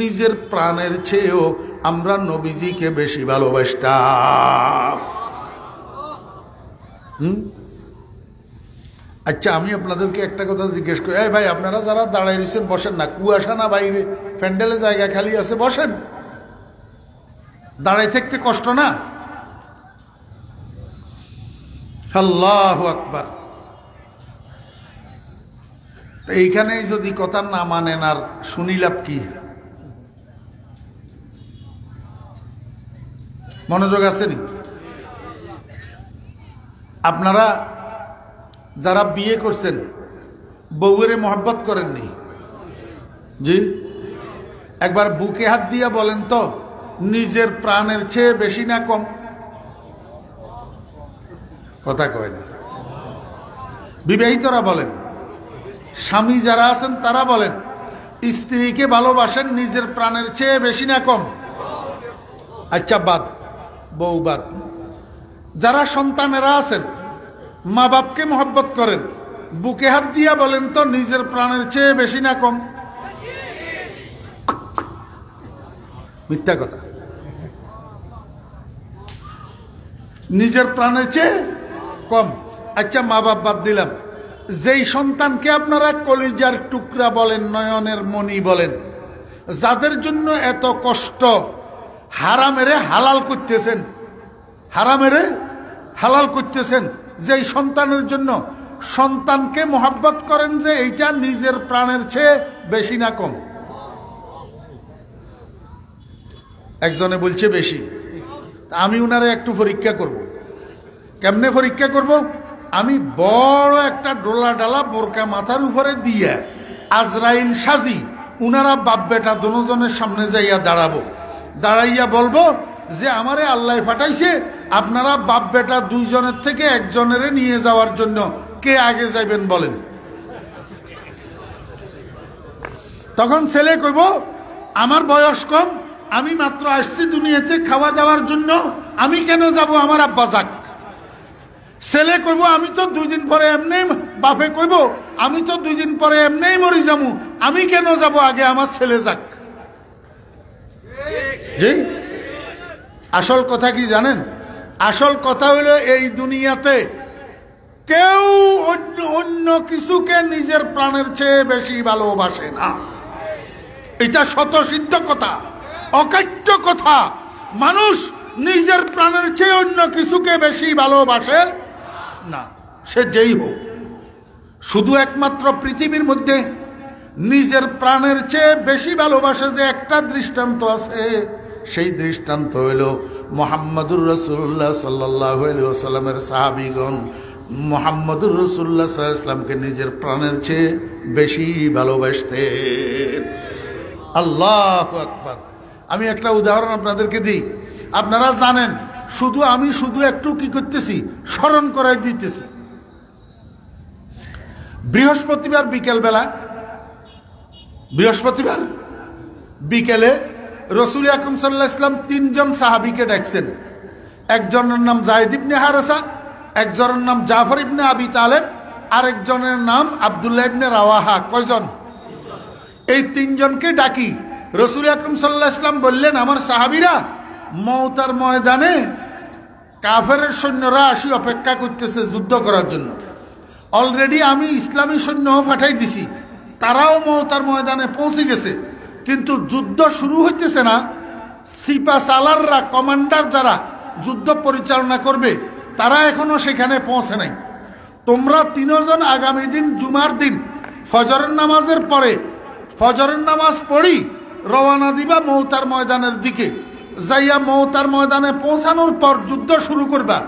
নিজের প্রাণের চেয়েও আমরা নবীজিকে বেশি ভালোবাসতাম। আচ্ছা, আমি আপনাদেরকে একটা কথা জিজ্ঞেস করি, এই ভাই আপনারা যারা দাঁড়াই রয়েছেন বসেন না, কুয়াশা না বাইরে, প্যান্ডেলে জায়গা খালি আছে, বসেন। দাঁড়াই থাকতে কষ্ট না? আল্লাহু আকবার। এইখানে যদি কথা না মানেন আর শুনি লাভ কি? মনোযোগ আসেনি? আপনারা যারা বিয়ে করছেন বউয়েরে মহব্বত করেননি? জি, একবার বুকে হাত দিয়া বলেন তো, নিজের প্রাণের চেয়ে বেশি না কম? কথা কয় না। বিবাহিতরা বলেন, স্বামী যারা আছেন তারা বলেন, স্ত্রীকে ভালোবাসেন নিজের প্রাণের চেয়ে বেশি না কম? আচ্ছা বাদ, বউ বাদ। যারা সন্তানেরা আছেন, মা বাপকে মহব্বত করেন, বুকে হাত দিয়া বলেন তো, নিজের প্রাণের চেয়ে বেশি না কম? মিথ্যা কথা। নিজের প্রাণের চেয়ে কম। আচ্ছা মা বাপ বাদ দিলাম, যেই সন্তানকে আপনারা কলিজার টুকরা বলেন, নয়নের মণি বলেন, যাদের জন্য এত কষ্ট, হারামেরে হালাল করতেছেন, হারামেরে হালাল করতেছেন, যেই সন্তানের জন্য, সন্তানকে মহব্বত করেন যে এইটা নিজের প্রাণের চেয়ে বেশি না কম? একজনে বলছে বেশি। আমি উনারে একটু পরীক্ষা করব। কেমনে পরীক্ষা করব? আমি বড় একটা ডোলা ডালা বোরকা মাথার উপরে দিয়ে আজরাইল সাজি উনারা বাপ বেটা দুজনের সামনে যাইয়া দাঁড়াবো, দাঁড়াইয়া বলবো যে আমারে আল্লাহ পাঠাইছে, আপনারা বাপ বেটা দুইজনের থেকে একজনের নিয়ে যাওয়ার জন্য কে আগে যাইবেন বলেন। তখন ছেলে কইব, আমার বয়স কম, আমি মাত্র আসছি দুনিয়াতে খাওয়া দাওয়ার জন্য, আমি কেন যাব, আমার আব্বা যাক। ছেলে কইব, আমি তো 2 দিন পরে এমনি, বাপে কইব আমি তো 2 দিন পরে এমনিই মরি যাবো, আমি কেন যাব, আগে আমার ছেলে যাক। জি, আসল কথা কি জানেন? আসল কথা হলো এই দুনিয়াতে কেউ অন্য কিছুকে নিজের প্রাণের চেয়ে বেশি ভালোবাসে না। এটা স্বতঃসিদ্ধ কথা, অকাট্য কথা। মানুষ নিজের প্রাণের চেয়ে অন্য কিছুকে বেশি ভালোবাসে না, সে যেই হোক। শুধু একমাত্র পৃথিবীর মধ্যে নিজের প্রাণের চেয়ে বেশি ভালোবাসে যে একটা দৃষ্টান্ত আছে, সেই দৃষ্টান্ত হইল মুহাম্মদুর রাসূলুল্লাহ সাল্লাল্লাহু আলাইহি ওয়াসাল্লামের সাহাবীগণ মুহাম্মদুর রাসূলুল্লাহ সাল্লাল্লাহু আলাইহি ওয়াসাল্লামকে নিজের প্রাণের চেয়ে বেশি ভালোবাসতেন। আল্লাহু আকবার। আমি একটা উদাহরণ আপনাদেরকে দিই, আপনারা জানেন, আমি শুধু একটু কি করতেছি, স্মরণ করাই দিতেছি। বৃহস্পতিবার বিকেলে রসুল আকরাম সাল্লাল্লাহু আলাইহি ওয়াসাল্লাম 3 জন সাহাবীকে ডাকছেন। একজনের নাম যায়েদ ইবনে হারেসা, একজনের নাম জাফর ইবনে আবি তালেব, আরেকজনের নাম আব্দুল্লাহ ইবনে রাওয়াহা। কয়জন? এই 3 জনকে ডাকি রসুল আকরাম সাল্লাল্লাহু আলাইহি ওয়াসাল্লাম বললেন, আমার সাহাবীরা, মওতার ময়দানে কাফেরের সৈন্যরা আসি অপেক্ষা করতেছে যুদ্ধ করার জন্য। অলরেডি আমি ইসলামী সৈন্য পাঠাই দিছি, তারাও মওতার ময়দানে পৌঁছে গেছে, কিন্তু যুদ্ধ শুরু হইতেছে না। সিপা সালাররা, কমান্ডার যারা যুদ্ধ পরিচালনা করবে, তারা এখনো সেখানে পৌঁছে নাই। তোমরা 3 জন আগামী দিন জুমার দিন ফজরের নামাজের পরে, ফজরের নামাজ পড়ি রওনা দিবা মওতার ময়দানের দিকে। যাইয়া মওতার ময়দানে পৌঁছানোর পর যুদ্ধ শুরু করবা।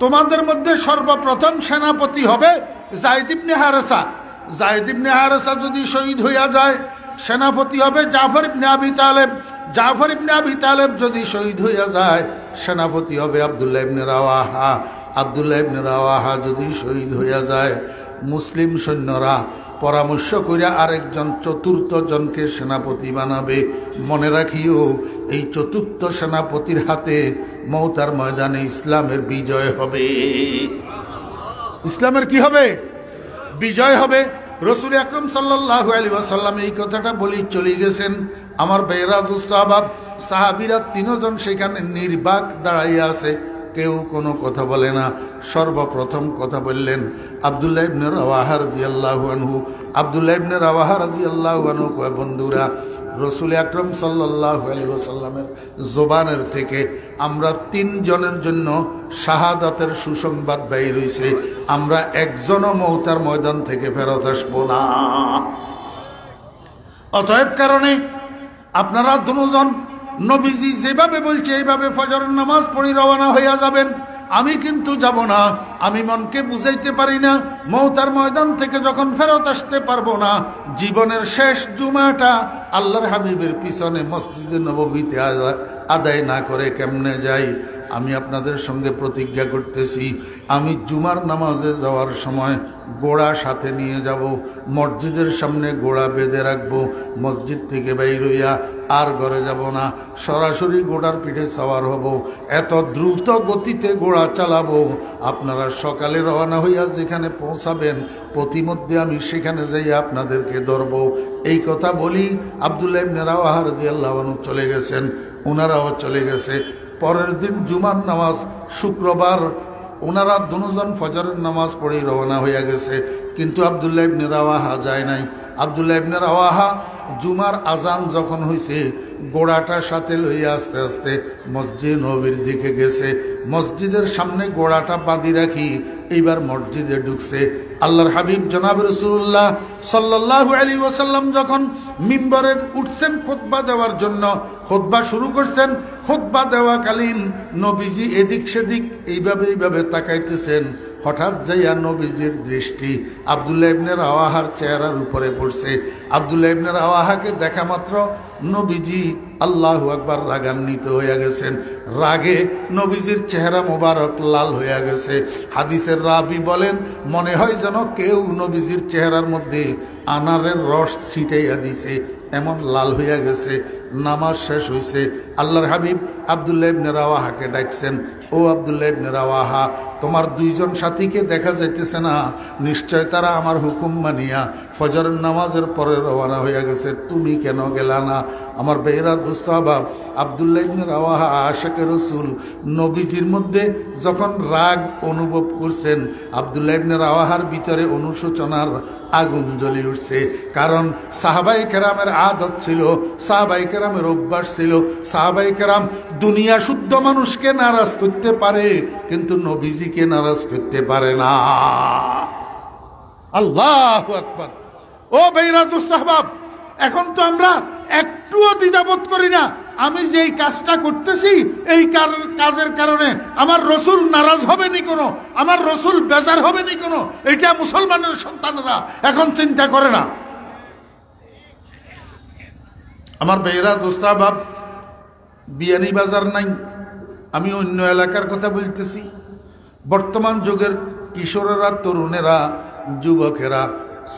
তোমাদের মধ্যে সর্বপ্রথম সেনাপতি হবে যায়েদ ইবনে হারেসা। যায়েদ ইবনে হারেসা যদি শহীদ হইয়া যায়, সেনাপতি হবে জাফর ইবনে আবি তালেব। জাফর ইবনে আবি তালেব যদি শহীদ হইয়া যায়, সেনাপতি হবে আব্দুল্লাহ ইবনে রাওয়াহা। আব্দুল্লাহ ইবনে রাওয়াহা যদি শহীদ হইয়া যায়, মুসলিম সৈন্যরা পরামর্শ করিয়া আরেকজন 4র্থ জনকে সেনাপতি বানাবে। মনে রাখিও, এই 4র্থ সেনাপতির হাতে মওতার ময়দানে ইসলামের বিজয় হবে। ইসলামের কি হবে? বিজয় হবে। রসুল আকরাম সাল্লাল্লাহু আলাইহি ওয়াসাল্লাম এই কথাটা বলি চলে গেছেন। আমার বেরা দুস্তাহাব সাহাবীরা তিনজন সেখানে নির্বাক দাঁড়াইয়া আছে, কেউ কোনো কথা বলে না। সর্বপ্রথম কথা বললেন আব্দুল্লাহ ইবনে রাওয়াহা রাদিয়াল্লাহু আনহু। আব্দুল্লাহ ইবনে রাওয়াহা রাদিয়াল্লাহু আনহু কয়, বন্ধুরা, রসুল আকরাম সাল্লাল্লাহু আলাইহি ওয়াসাল্লামের জবানের থেকে আমরা তিনজনের জন্য শাহাদাতের সুসংবাদ বাইর হইছে, আমরা একজনও মওতার ময়দান থেকে ফেরত আসবো না। অতএব কারণে আপনারা দুজন নবীজি যেভাবে বলছে এইভাবে ফজরের নামাজ পড়ি রওনা হইয়া যাবেন। আমি কিন্তু যাব না, আমি মনকে বুঝাইতে পারি না মওতার ময়দান থেকে যখন ফেরত আসতে পারবো না, জীবনের শেষ জুমাটা আল্লাহর হাবিবের পিছনে মসজিদে নববীতে আদায় না করে কেমনে যাই। আমি আপনাদের সঙ্গে প্রতিজ্ঞা করতেছি, আমি জুমার নামাজে যাওয়ার সময় গোড়া সাথে নিয়ে যাব, মসজিদের সামনে গোড়া বেঁধে রাখবো, মসজিদ থেকে বাইর হইয়া আর ঘরে যাব না, সরাসরি গোড়ার পিঠে সওয়ার হব, এত দ্রুত গতিতে গোড়া চালাবো আপনারা সকালে রওনা হইয়া যেখানে পৌঁছাবেন প্রতিমধ্যে আমি সেখানে যাইয়া আপনাদেরকে ধরব। এই কথা বলি আব্দুল্লাহ ইবনে রাওয়াহা রাদিয়াল্লাহু আনহু চলে গেছেন, ওনারাও চলে গেছে। পরের দিন জুমার নামাজ, শুক্রবার, ওনারা দুজন ফজরের নামাজ পড়েই রওনা হইয়া গেছে, কিন্তু আব্দুল্লাহ ইবনে রাওয়াহা যায় নাই। আব্দুল্লাহ ইবনে রাওয়াহা জুমার আজান যখন হইছে গোড়াটার সাথে লইয়া আস্তে আস্তে মসজিদ নববীর দিকে গেছে। মসজিদের সামনে গোড়াটা বাঁধি রাখি এইবার মসজিদে ঢুকছে। আল্লাহর হাবিব জনাব রাসূলুল্লাহ সাল্লাল্লাহু আলাইহি ওয়াসাল্লাম যখন মিম্বরে উঠছেন খুতবা দেওয়ার জন্য, খুতবা শুরু করছেন, খুতবা দেওয়াকালীন নবীজি এদিক সেদিক এইভাবে তাকাইতেছেন। হঠাৎ যাইয়া নবীজির দৃষ্টি আব্দুল্লাহ ইবনে রাওয়াহার চেহারার উপরে পড়ছে। আব্দুল্লাহ ইবনে রাওয়াহাকে দেখা মাত্র নবীজি আল্লাহু আকবার রাগান্বিত হইয়া গেছেন। রাগে নবীজির চেহারা মোবারক লাল হইয়া গেছে। হাদিসের রাবি বলেন, মনে হয় যেন কেউ নবীজির চেহারার মধ্যে আনারের রস ছিটাইয়া দিছে, এমন লাল হইয়া গেছে। নামাজ শেষ হইছে। আল্লাহর হাবিব আব্দুল্লাহ ইবনে রাওয়াহাকে ডাকছেন, ও আব্দুল্লাহ ইবনে রাওয়াহা, তোমার দুইজন সাথীকে দেখা যাইতেছে না, নিশ্চয় তারা আমার হুকুম মানিয়া ফজরের নামাজের পরে রওনা হইয়া গেছে, তুমি কেন গেলা না? আমার বেহরা দোস্ত আহবাব, আব্দুল্লাহ ইবনে রাওয়াহা আশিকে রাসূল নবীজির মধ্যে যখন রাগ অনুভব করছেন, আব্দুল্লাহ ইবনে রাওয়াহার ভিতরে অনুশোচনার আগুন জ্বলে উঠছে। কারণ সাহাবায়ে কেরামের আদত ছিল, সাহাবায়ে কেরামের অভ্যাস ছিল, সাহাবায়ে কেরাম দুনিয়া শুদ্ধ মানুষকে নারাজ করতে পারে কিন্তু নবীজিকে নারাজ করতে পারে না। আল্লাহু আকবার। ও বেহরা দোস্ত আহবাব, এখন তো আমরা একটুও দ্বিধাবোধ করি না, আমি যেই কাজটা করতেছি এই কাজের কারণে আমার রসুল নারাজ হবে নি কোনো, আমার রসুল বেজার হবে নি কোনো, এটা মুসলমানের সন্তানরা এখন চিন্তা করে না। আমার বেহরা দোস্ত আহবাব, বিয়ানী বাজার নাই, আমি অন্য এলাকার কথা বলতেছি। বর্তমান যুগের কিশোরেরা, তরুণেরা, যুবকেরা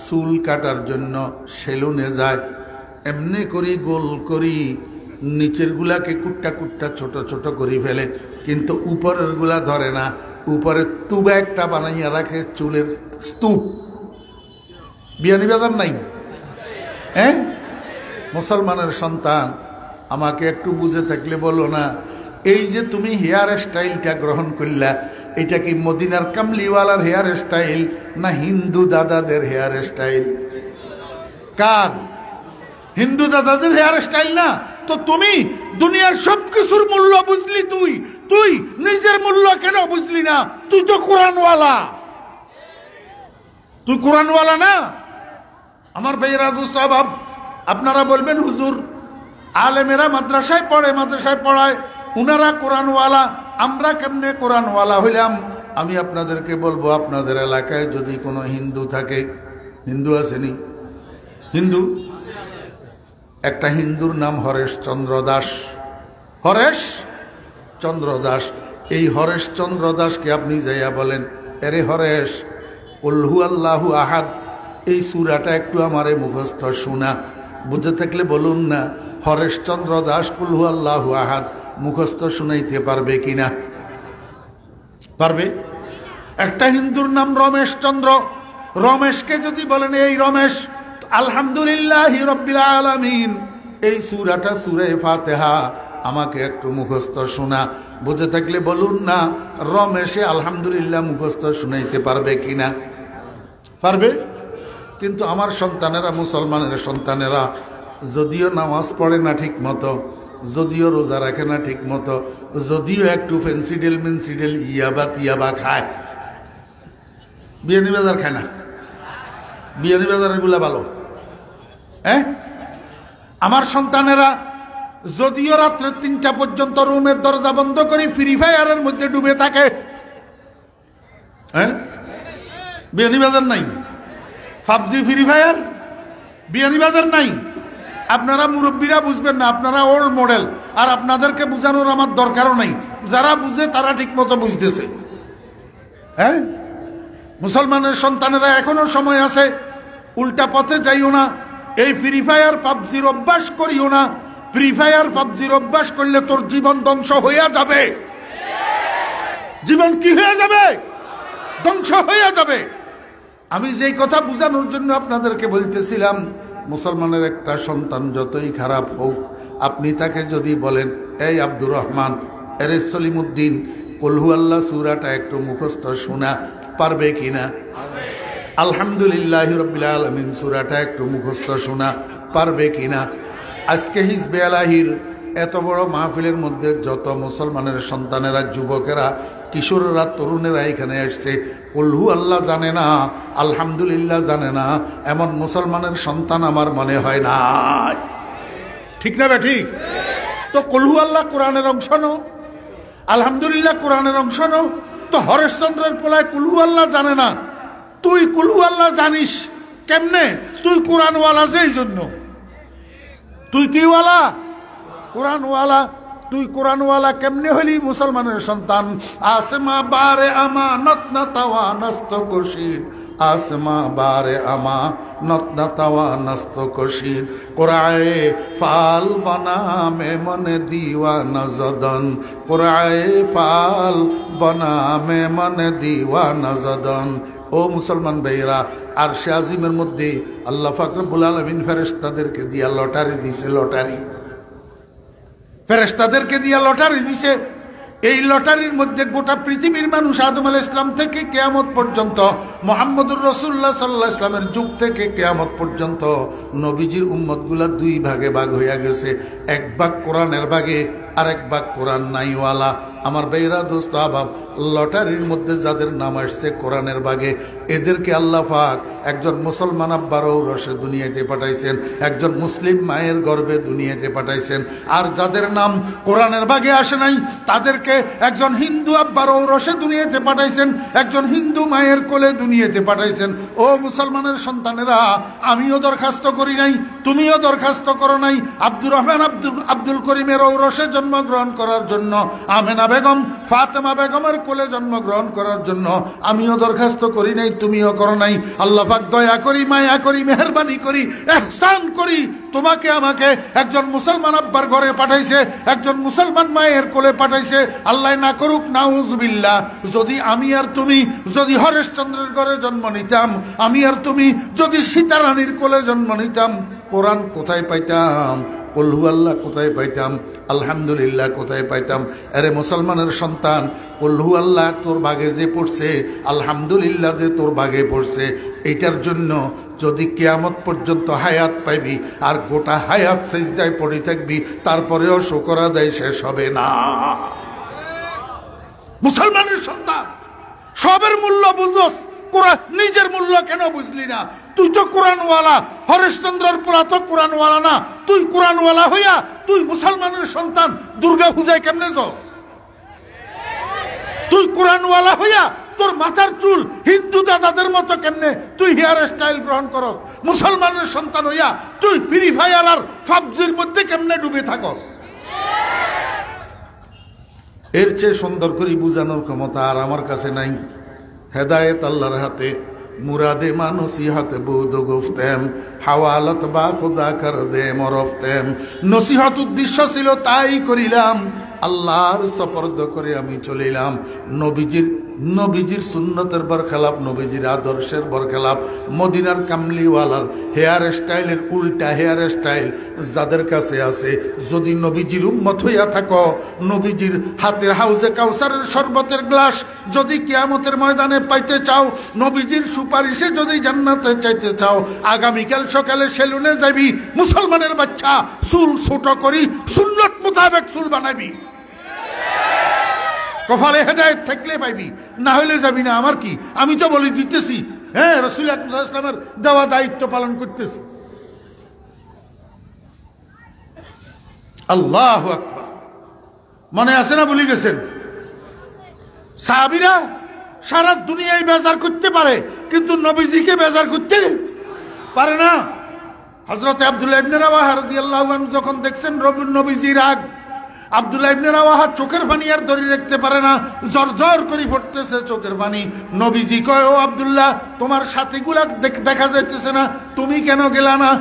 চুল কাটার জন্য সেলুনে যায়, এমনি করি গোল করি নিচের গুলাকে কুট্টা কুট্টা ছোট ছোট করে ফেলে, কিন্তু উপরের গুলা ধরে না, উপরে তুবা একটা বানাইয়া রাখে, চুলের স্তূপ। বিয়ানী বাজার নাই? হ্যাঁ, মুসলমানের সন্তান, আমাকে একটু বুঝে থাকলে বলো না, এই যে তুমি হেয়ার স্টাইলটা গ্রহণ করলা, এটা কি মদিনার কামলিওয়ালার হেয়ার স্টাইল না হিন্দু দাদাদের হেয়ার স্টাইল? কার? হিন্দু দাদাদের হেয়ার স্টাইল না তো তুমি দুনিয়ার সবকিছুর মূল্য বুঝলি, তুই নিজের মূল্য কেন বুঝলি না? তুই তো কোরআনওয়ালা, তুই কোরআনওয়ালা না? আমার বেহরা দোস্ত আহবাব, আপনারা বলবেন হুজুর আলেমেরা মাদ্রাসায় পড়ে, মাদ্রাসায় পড়ায়, উনারা কোরআনওয়ালা, আমরা কেমনে কোরআনওয়ালা হইলাম? আমি আপনাদেরকে বলবো, আপনাদের এলাকায় যদি কোনো হিন্দু থাকে, হিন্দু আসেনি? হিন্দু, একটা হিন্দুর নাম হরেশ চন্দ্র দাস। হরেশ চন্দ্র দাস, এই হরেশ চন্দ্র দাসকে আপনি যাইয়া বলেন, এরে হরেশ, কুল হু আল্লাহু আহাদ এই সূরাটা একটু আমারে মুখস্থ শোনা। বুঝে থাকলে বলুন না, হরেশ চন্দ্র দাস কুল হু আল্লাহু আহাদ মুখস্থ শুনাইতে পারবে কিনা? পারবে? একটা হিন্দুর নাম রমেশ চন্দ্র, রমেশকে যদি বলেন এই রমেশ আলহামদুলিল্লাহি রাব্বিল আলামিন, এই সূরাটা সূরা ফাতিহা আমাকে একটু মুখস্থ শোনা। বুঝে থাকলে বলুন না, রমেশে আলহামদুলিল্লাহ মুখস্থ শুনাইতে পারবে কিনা? পারবে। কিন্তু আমার সন্তানেরা, মুসলমানের সন্তানেরা যদিও নামাজ পড়ে না ঠিক মতো, যদিও রোজা রাখে না ঠিক মতো, যদিও একটু ফেন্সিডেল মেন্সিডেল ইয়াবা তিয়াবা খায়, বিয়ানি বাজার খায় না, বিয়ানি বাজারের গুলা ভালো। আমার সন্তানেরা যদিও রাত্রে 3টা পর্যন্ত রুমের দরজা বন্ধ করে ফ্রি ফায়ারের মধ্যে ডুবে থাকে, বিয়ানি বাজার নাই, পাবজি ফ্রি ফায়ার, বিয়ানি বাজার নাই। আপনারা মুরব্বীরা বুঝবেন না, আপনারা ওল্ড মডেল, আর আপনাদেরকে বুঝানোর আমার দরকারও নাই। যারা বুঝে তারা ঠিক মতো বুঝতেছে। মুসলমানের সন্তানেরা এখনো সময় আছে, উল্টা পথে যাইও না। এই ফ্রি ফায়ার পাবজির অভ্যাস করিও না। ফ্রি ফায়ার পাবজির অভ্যাস করলে তোর জীবন ধ্বংস হইয়া যাবে। জীবন কি হয়ে যাবে? ধ্বংস হইয়া যাবে। আমি যেই কথা বুঝানোর জন্য আপনাদেরকে বলতেছিলাম, মুসলমানের একটা সন্তান যতই খারাপ হোক, আপনি তাকে যদি বলেন, এই আব্দুর রহমান, এরে সলিমুদ্দিন, কুল হু আল্লাহ সূরাটা একটু মুখস্থ শোনা, পারবে কিনা? আলহামদুলিল্লাহি রাব্বিল আলামিন সূরাটা একটু মুখস্থ শোনা, পারবে কিনা? আজকে হিজবে আলাহির এত বড় মাহফিলের মধ্যে যত মুসলমানের সন্তানেরা, যুবকেরা, কিশোরেরা, তরুণেরা এখানে আসছে, কুল হু আল্লাহ জানে না, আলহামদুলিল্লাহ জানে না, এমন মুসলমানের সন্তান আমার মনে হয় না। ঠিক না ঠিক? তো কুল হু আল্লাহ কোরআনের অংশ নও, আলহামদুলিল্লাহ কোরআনের অংশ নও। তো হরেশচন্দ্রের পোলায় কুল হু আল্লাহ জানে না, তুই কুল হু আল্লাহ জানিস কেমনে? তুই কোরআনওয়ালা, যেই জন্য তুই কি ওয়ালা? কোরআনওয়ালা। তুই কোরআনওয়ালা কেমনে হলি মুসলমানের সন্তান? আসমা বারে আমা নতনা তাওয়া নস্ত কশির, আসমা বারে আমা নতনা তাওয়া নস্ত কশির, কোরআয়ে ফাল বনা মে মনে দিওয়ানা জদন, কোরআয়ে ফাল বনা মে মনে দিওয়ানা জদন। ও মুসলমান ভাইরা, আরশে আজিমের মধ্যে আল্লাহ পাক রব্বুল আলামিন ফেরেশতাদেরকে দিয়া লটারি দিছে। লটারি ফেরেশতাদেরকে দিয়া লটারি দিছে। এই লটারির মধ্যে গোটা পৃথিবীর মানুষ, আদম আলাইহিস সালাম থেকে কিয়ামত পর্যন্ত, মুহাম্মদুর রাসূলুল্লাহ সাল্লাল্লাহু আলাইহি ওয়াসাল্লামের যুগ থেকে কিয়ামত পর্যন্ত নবীজির উম্মতগুলা 2 ভাগে ভাগ হইয়া গেছে। এক ভাগ কোরআনের ভাগে, আর এক ভাগ কোরআন নাইওয়ালা। আমার ভাইরা, দোস্ত, আবাব, লটারির মধ্যে যাদের নাম আসছে কোরআনের ভাগে, এদেরকে আল্লাহ পাক একজন মুসলমান আব্বার ঔরসে দুনিয়াতে পাঠাইছেন, একজন মুসলিম মায়ের গর্ভে দুনিয়াতে পাঠাইছেন। আর যাদের নাম কোরআনের ভাগে আসে নাই, তাদেরকে একজন হিন্দু আব্বার ঔরসে দুনিয়াতে পাঠাইছেন, একজন হিন্দু মায়ের কোলে দুনিয়াতে পাঠাইছেন। ও মুসলমানের সন্তানেরা, আমিও দরখাস্ত করি নাই, তুমিও দরখাস্ত করো নাই আব্দুর রহমান আব্দুল করিমের ঔরসে জন্মগ্রহণ করার জন্য, আমেনা বেগম, ফাতেমা বেগমের কোলে জন্মগ্রহণ করার জন্য আমিও দরখাস্ত করি নাই, তুমিও করো নাই। আল্লাহ পাক দয়া করি, মায়া করি, মেহেরবানি করি, ইহসান করি, তোমাকে আমাকে একজন মুসলমান আব্বার ঘরে পাঠাইছে, একজন মুসলমান মায়ের কোলে পাঠাইছে। আল্লাহ না করুক, নাউজুবিল্লাহ, যদি আমি আর তুমি যদি হরেশচন্দ্রের ঘরে জন্ম নিতাম, আমি আর তুমি যদি সীতারানীর কোলে জন্ম নিতাম, কোরআন কোথায় পাইতাম? কুল হু আল্লাহ কোথায় পাইতাম? আলহামদুলিল্লাহ কোথায় পাইতাম? আরে মুসলমানের সন্তান, কুল হু আল্লাহ তোর ভাগে যে পড়ছে, আলহামদুলিল্লাহ যে তোর ভাগে পড়ছে, এইটার জন্য যদি কিয়ামত পর্যন্ত হায়াত পাইবি, আর গোটা হায়াত সিজদায় পড়ে থাকবি, তারপরেও শুকর আদায় শেষ হবে না। মুসলমানের সন্তান, সবের মূল্য বুঝোস, নিজের মূল্য কেন বুঝলি না? তুই তো কোরআনওয়ালা, হরেশচন্দ্রের পোলা তো কোরআনওয়ালা না। তুই কোরআনওয়ালা হইয়া তুই মুসলমানের সন্তান দুর্গা পূজায় কেমনে যাস? তুই কোরআনওয়ালা হইয়া তোর মাথার চুল হিন্দু দাদাদের মতো কেমনে তুই হেয়ার স্টাইল গ্রহণ করস? মুসলমানের সন্তান হইয়া তুই ফ্রি ফায়ার আর পাবজির মধ্যে কেমনে ডুবে থাকস? এর চেয়ে সুন্দর করে বুঝানোর ক্ষমতা আর আমার কাছে নাই। হেদায়েত আল্লাহর হাতে, মুরাদে মা নসিহত বুদ গুফতেম, হাওয়ালত বা খুদা কর দে মরফতেম। নসিহত উদ্দেশ্য ছিল, তাই করিলাম, আল্লাহর সপর্দ করে আমি চলিলাম। নবীজির নবীজির সুন্নতের বরখেলাপ, নবীজির আদর্শের বরখেলাপ, মদিনার কামলিওয়ালার হেয়ার স্টাইলের উল্টা হেয়ার স্টাইল যাদের কাছে আছে, যদি নবীজির উম্মত হইয়া থাকো, নবীজির হাতের হাউজে কাউসারের শরবতের গ্লাস যদি কিয়ামতের ময়দানে পাইতে চাও, নবীজির সুপারিশে যদি জান্নাতে চাইতে চাও, আগামীকাল সকালে সেলুনে যাবি, মুসলমানের বাচ্চা চুল ছোট করি সুন্নত মোতাবেক চুল বানাবি, কপালে হেদায়েত থাকলে পাইবি, না হইলে যাবি না। আমার কি, আমি তো বলি দিতেছি, হ্যাঁ রাসূল আকরাম সাল্লাল্লাহু আলাইহি ওয়াসাল্লামের দেওয়া দায়িত্ব পালন করতেছি। আল্লাহু আকবার। মনে আছে না ভুলে গেছেন? সাহাবীরা সারা দুনিয়ায় বেজার করতে পারে, কিন্তু নবীজিকে বেজার করতে পারে না। হযরত আব্দুল্লাহ ইবনে রাওয়াহা রাদিয়াল্লাহু আনহু যখন দেখছেন নবীজি রাগ, আব্দুল্লাহ ইবনে রাওয়াহা চোখের পানি আর ধরে রাখতে পারে না, জর করে পড়তেছে চোখের পানি। নবীজি কয়, ও আব্দুল্লাহ, তোমার সাথীগুলা দেখা যাইতেছে না, তুমি কেন গেলা না?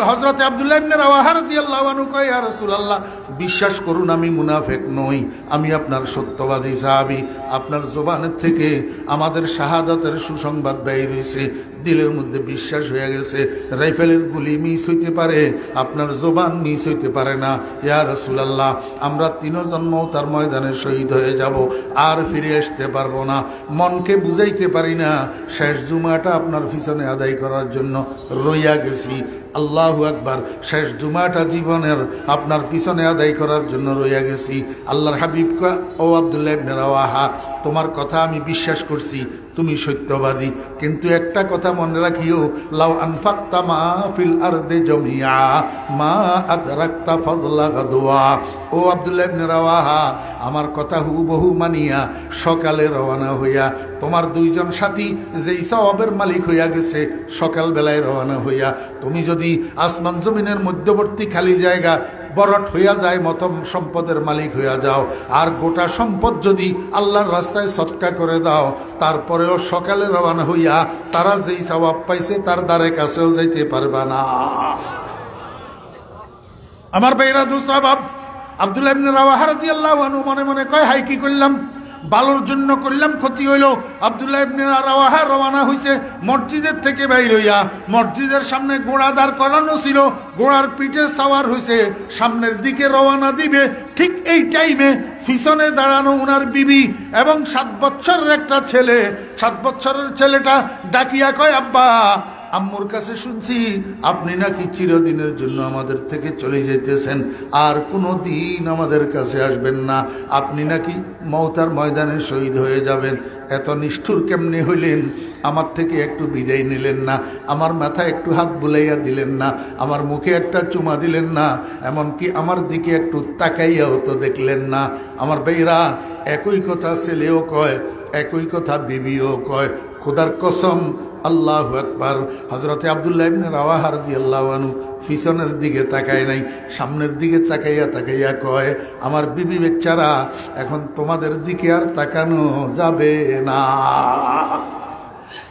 হযরত আব্দুল্লাহ ইবনে রাওয়াহা রাদিয়াল্লাহু আনহু কয়, ইয়া রাসূলুল্লাহ, বিশ্বাস করুন আমি মুনাফিক নই, আমি আপনার সত্যবাদী সাহাবী। আপনার জবানের থেকে আমাদের শাহাদাতের সুসংবাদ বের হইছে, দিলের মধ্যে বিশ্বাস হয়ে গেছে। রাইফেলের গুলি মিস হইতে পারে, আপনার জবান মিস হইতে পারে না। ইয়া রাসূলুল্লাহ, আমরা তিনজন মওতার ময়দানে শহীদ হয়ে যাব, আর ফিরে আসতে পারবো না। মনকে বুঝাইতে পারি না, শেষ জুমাটা আপনার পিছনে আদায় করার জন্য রইয়া গেছি। আল্লাহু আকবার। শেষ জুমাটা জীবনের আপনার পিছনে আদায় করার জন্য রইয়া গেছি। আল্লাহর হাবিব কয়, ও আব্দুল্লাহ ইবনে রাওয়াহা, তোমার কথা আমি বিশ্বাস করছি, তুমি সত্যবাদী, কিন্তু একটা কথা মনে রাখিও, লাউ আনফাকতা মা ফিল আরদি জামিআ মা আদরাকতা ফাদলা গাদওয়া। ও আব্দুল্লাহ ইবনে রাওয়াহা, আমার কথা হুবহু মানিয়া সকালে রওনা হইয়া, তোমার দুইজন সাথী যেই সওয়াবের মালিক হইয়া গেছে, সকাল বেলায় রওনা হইয়া তুমি যদি আসমান জমিনের মধ্যবর্তী খালি জায়গা বরট হইয়া যায়, মত সম্পদের মালিক হইয়া যাও, আর গোটা সম্পদ যদি আল্লাহর রাস্তায় সদকা করে দাও, তারপরেও সকালে রওনা হইয়া তারা যেই সওয়াব পাইছে তার দ্বারে কাছেও যাইতে পারবা না। আমার ভাইরা দুঃসাবাব, আব্দুল্লাহ ইবনে রাওয়াহা রাদিয়াল্লাহু আনহু মনে মনে কয়, হাই কি করলাম, ভালোর জন্য করলাম, ক্ষতি হইল। আব্দুল্লাহ ইবনে রাওয়াহা রওনা হইছে মসজিদের থেকে বাইর হইয়া, মসজিদের সামনে ঘোড়া দাঁড় করানো ছিল, ঘোড়ার পিঠে সাওয়ার হইছে, সামনের দিকে রওনা দিবে। ঠিক এই টাইমে পিছনে দাঁড়ানো উনার বিবি এবং 7 বছরের একটা ছেলে। 7 বছরের ছেলেটা ডাকিয়া কয়, আব্বা, আম্মুর কাছে শুনছি আপনি নাকি চিরদিনের জন্য আমাদের থেকে চলে যেতেছেন, আর কোনো দিন আমাদের কাছে আসবেন না, আপনি নাকি মওতার ময়দানে শহীদ হয়ে যাবেন। এত নিষ্ঠুর কেমনে হইলেন? আমার থেকে একটু বিদায় নিলেন না, আমার মাথায় একটু হাত বুলাইয়া দিলেন না, আমার মুখে একটা চুমা দিলেন না, এমনকি আমার দিকে একটু তাকাইয়াও তো দেখলেন না। আমার ভাইরা, একই কথা ছেলেও কয়, একই কথা বিবিও কয়। খোদার কসম, আল্লাহু আকবার। হযরতে আব্দুল্লাহ ইবনে রাওয়াহা রাদিয়াল্লাহু আনহু পিছনের দিকে তাকায় নাই, সামনের দিকে তাকাইয়া তাকাইয়া কয়, আমার বিবি বেচারা, এখন তোমাদের দিকে আর তাকানো যাবে না।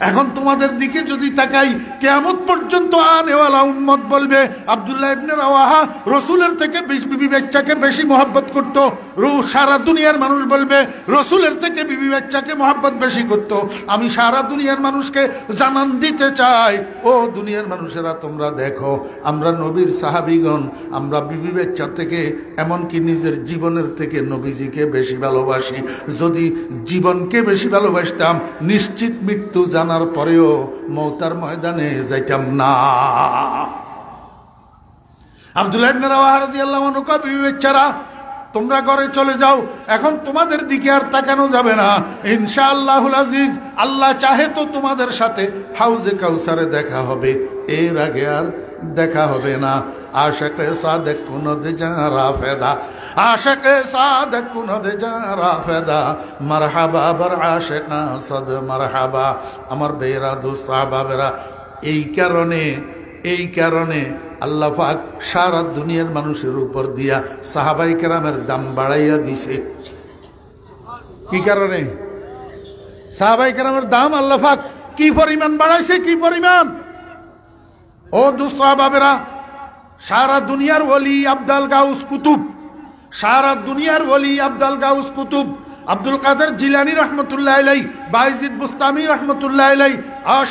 এখন তোমাদের দিকে যদি তাকাই, কিয়ামত পর্যন্ত আনেওয়ালা উম্মত বলবে, আব্দুল্লাহ ইবনে রাওয়াহা রাসূলের থেকে বিবি বাচ্চাকে বেশি মহব্বত করত। সারা দুনিয়ার মানুষ বলবে, রাসূলের থেকে বিবি বাচ্চাকে মহব্বত বেশি করত। আমি সারা দুনিয়ার মানুষকে জানান দিতে চাই, ও দুনিয়ার মানুষেরা, তোমরা দেখো, আমরা নবীর সাহাবীগণ, আমরা বিবি বাচ্চা থেকে, এমনকি নিজের জীবনের থেকে নবীজিকে বেশি ভালোবাসি। যদি জীবনকে বেশি ভালোবাসতাম, নিশ্চিত মৃত্যু জানার পরেও মওতার ময়দানে যাইতাম না। আব্দুল্লাহ ইবনে রাওয়াহা রাদিয়াল্লাহু আনহু কয়, বিবি বাচ্চারা, তোমরা ঘরে চলে যাও, এখন তোমাদের দিকে আর তাকানো যাবে না। ইনশাআল্লাহুল আজিজ, আল্লাহ চাহে তো তোমাদের সাথে হাউজে কাউসারে দেখা হবে, এর আগে আর দেখা হবে না। আশাকে সাদেক কুনদ জারা ফেদা, আশাকে সাদেক কুনদ জারা ফেদা, মারহাবা বার আশিকা সদ মারহাবা। আমার বেরা দোস্ত আহবাবেরা, এই কারণে আল্লাহ পাক সারা দুনিয়ার মানুষের উপর দিয়া সাহাবায়ে কেরামের দাম বাড়াইয়া দিছে। কি কারণে? সাহাবায়ে কেরামের দাম আল্লাহ পাক কি পরিমাণ বাড়াইছে, কি পরিমাণ! ও দোস্ত আহবাবেরা, সারা দুনিয়ার ওলি আব্দাল গাউস কুতুব, সারা দুনিয়ার ওলি আব্দাল গাউস কুতুব আব্দুল কাদের জিলানী রহমতুল্লাহ আলাই, বাইজিদ বুস্তামি রহমতুল্লাহ আলাই,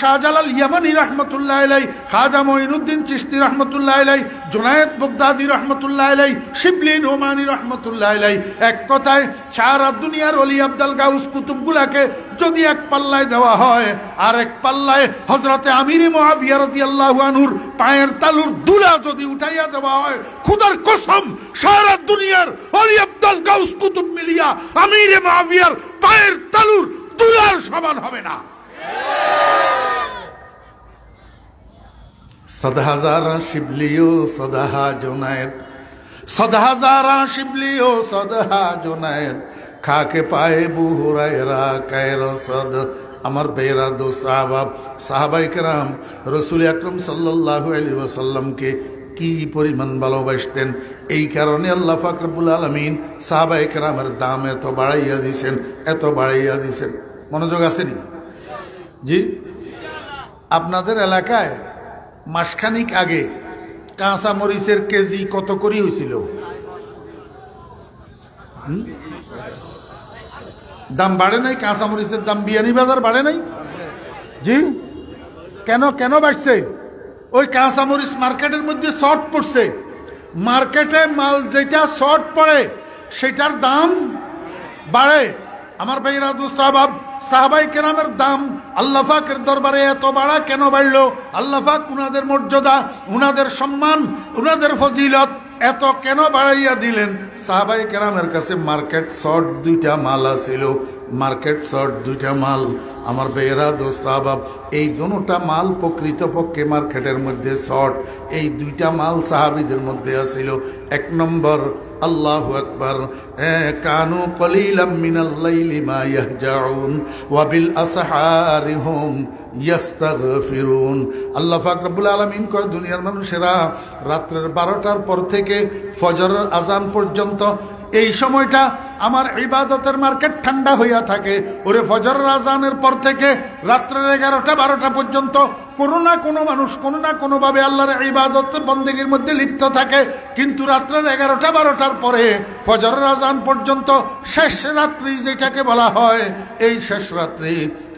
শাহজালাল ইয়ামানি রহমতুল্লাহ আলাই, খাজা মঈনুদ্দিন চিশতি রহমতুল্লাহ আলাই, জুনায়েদ বগদাদি রহমতুল্লাহ আলাই, শিবলি নোমানি রহমতুল্লাহ আলাই। এক কথায় সারা দুনিয়ার ওলি আব্দাল গাউস কুতুবগুলাকে যদি এক পাল্লায় দেওয়া হয়, আর এক পাল্লায় হযরতে আমিরে মুআবিয়া রাদিয়াল্লাহু আনহুর পায়ের তালুর দুলা যদি উঠাইয়া দেওয়া হয়, খোদার কসম সারা দুনিয়ার ওলি আব্দাল গাউস কুতুব মিলিয়া আমিরে মুআবিয়ার পায়ের তালুর দুলার সমান হবে না। सद हजारा शिबलियो सदहा जुनैद, सद हजारा शिबलियो सदहा जुनैद, खाके पाए बू हुरैरा कैरो सद। আমার বেরা দোস্ত আহবাব সাহাবায়ে কেরাম রাসূল আকরাম সাল্লাল্লাহু আলাইহি ওয়াসাল্লামকে কি পরিমাণ ভালোবাসতেন। এই কারণে আল্লাহ পাক রব্বুল আলামিন সাহাবায়ে কেরামের দাম এত বাড়াইয়া দিয়েছেন, এত বাড়াইয়া দিয়েছেন। মনোযোগ আসেনি? জি, আপনাদের এলাকায় মাসখানিক আগে কাঁচা মরিচের কেজি কত করে হয়েছিল? দাম বাড়ে নাই? কাঁচা মরিচের দাম বিয়ানীবাজার বাড়ে নাই? জি, কেন কেন বাড়ছে? ওই কাঁচা মরিচ মার্কেটের মধ্যে শর্ট পড়ছে। মার্কেটে মাল যেটা শর্ট পড়ে সেটার দাম বাড়ে। আমার ভাইরা দোস্ত আহবাব, সাহাবায়ে কেরামের দাম আল্লাহ পাকের দরবারে এত বাড়া কেন বাড়লো? আল্লাহ পাক উনাদের মর্যাদা, উনাদের সম্মান, উনাদের ফজিলত এত কেন বাড়াইয়া দিলেন? সাহাবায়ে কেরামের কাছে মার্কেট শর্ট দুইটা মাল আছিল, মার্কেট শর্ট দুইটা মাল। আমার ভাইরা দোস্ত আহবাব, এই দুটোটা মাল প্রকৃতপক্ষে মার্কেটের মধ্যে শর্ট। এই দুইটা মাল সাহাবীদের মধ্যে আছিল। এক নম্বর আল্লাহু আকবার, কানু কলিলাম মিনাল লাইলি মা ইয়াহজাউন ওয়া বিল আসহারি হুম ইস্তাগফিরুন। আল্লাহ পাক রব্বুল আলামিন কয়, দুনিয়ার মানুষেরা রাত্রের 12টার পর থেকে ফজরের আজান পর্যন্ত এই সময়টা আমার ইবাদতের মার্কেট ঠান্ডা হইয়া থাকে। ওরে ফজরের আজানের পর থেকে রাত্রের 11টা 12টা পর্যন্ত কোনো না কোনো মানুষ কোনো না কোনোভাবে আল্লাহর ইবাদতের বন্দেগীর মধ্যে লিপ্ত থাকে। কিন্তু রাত্রের 11টা 12টার পরে ফজরের আজান পর্যন্ত শেষ রাত্রি যেটাকে বলা হয়, এই শেষ রাত্রি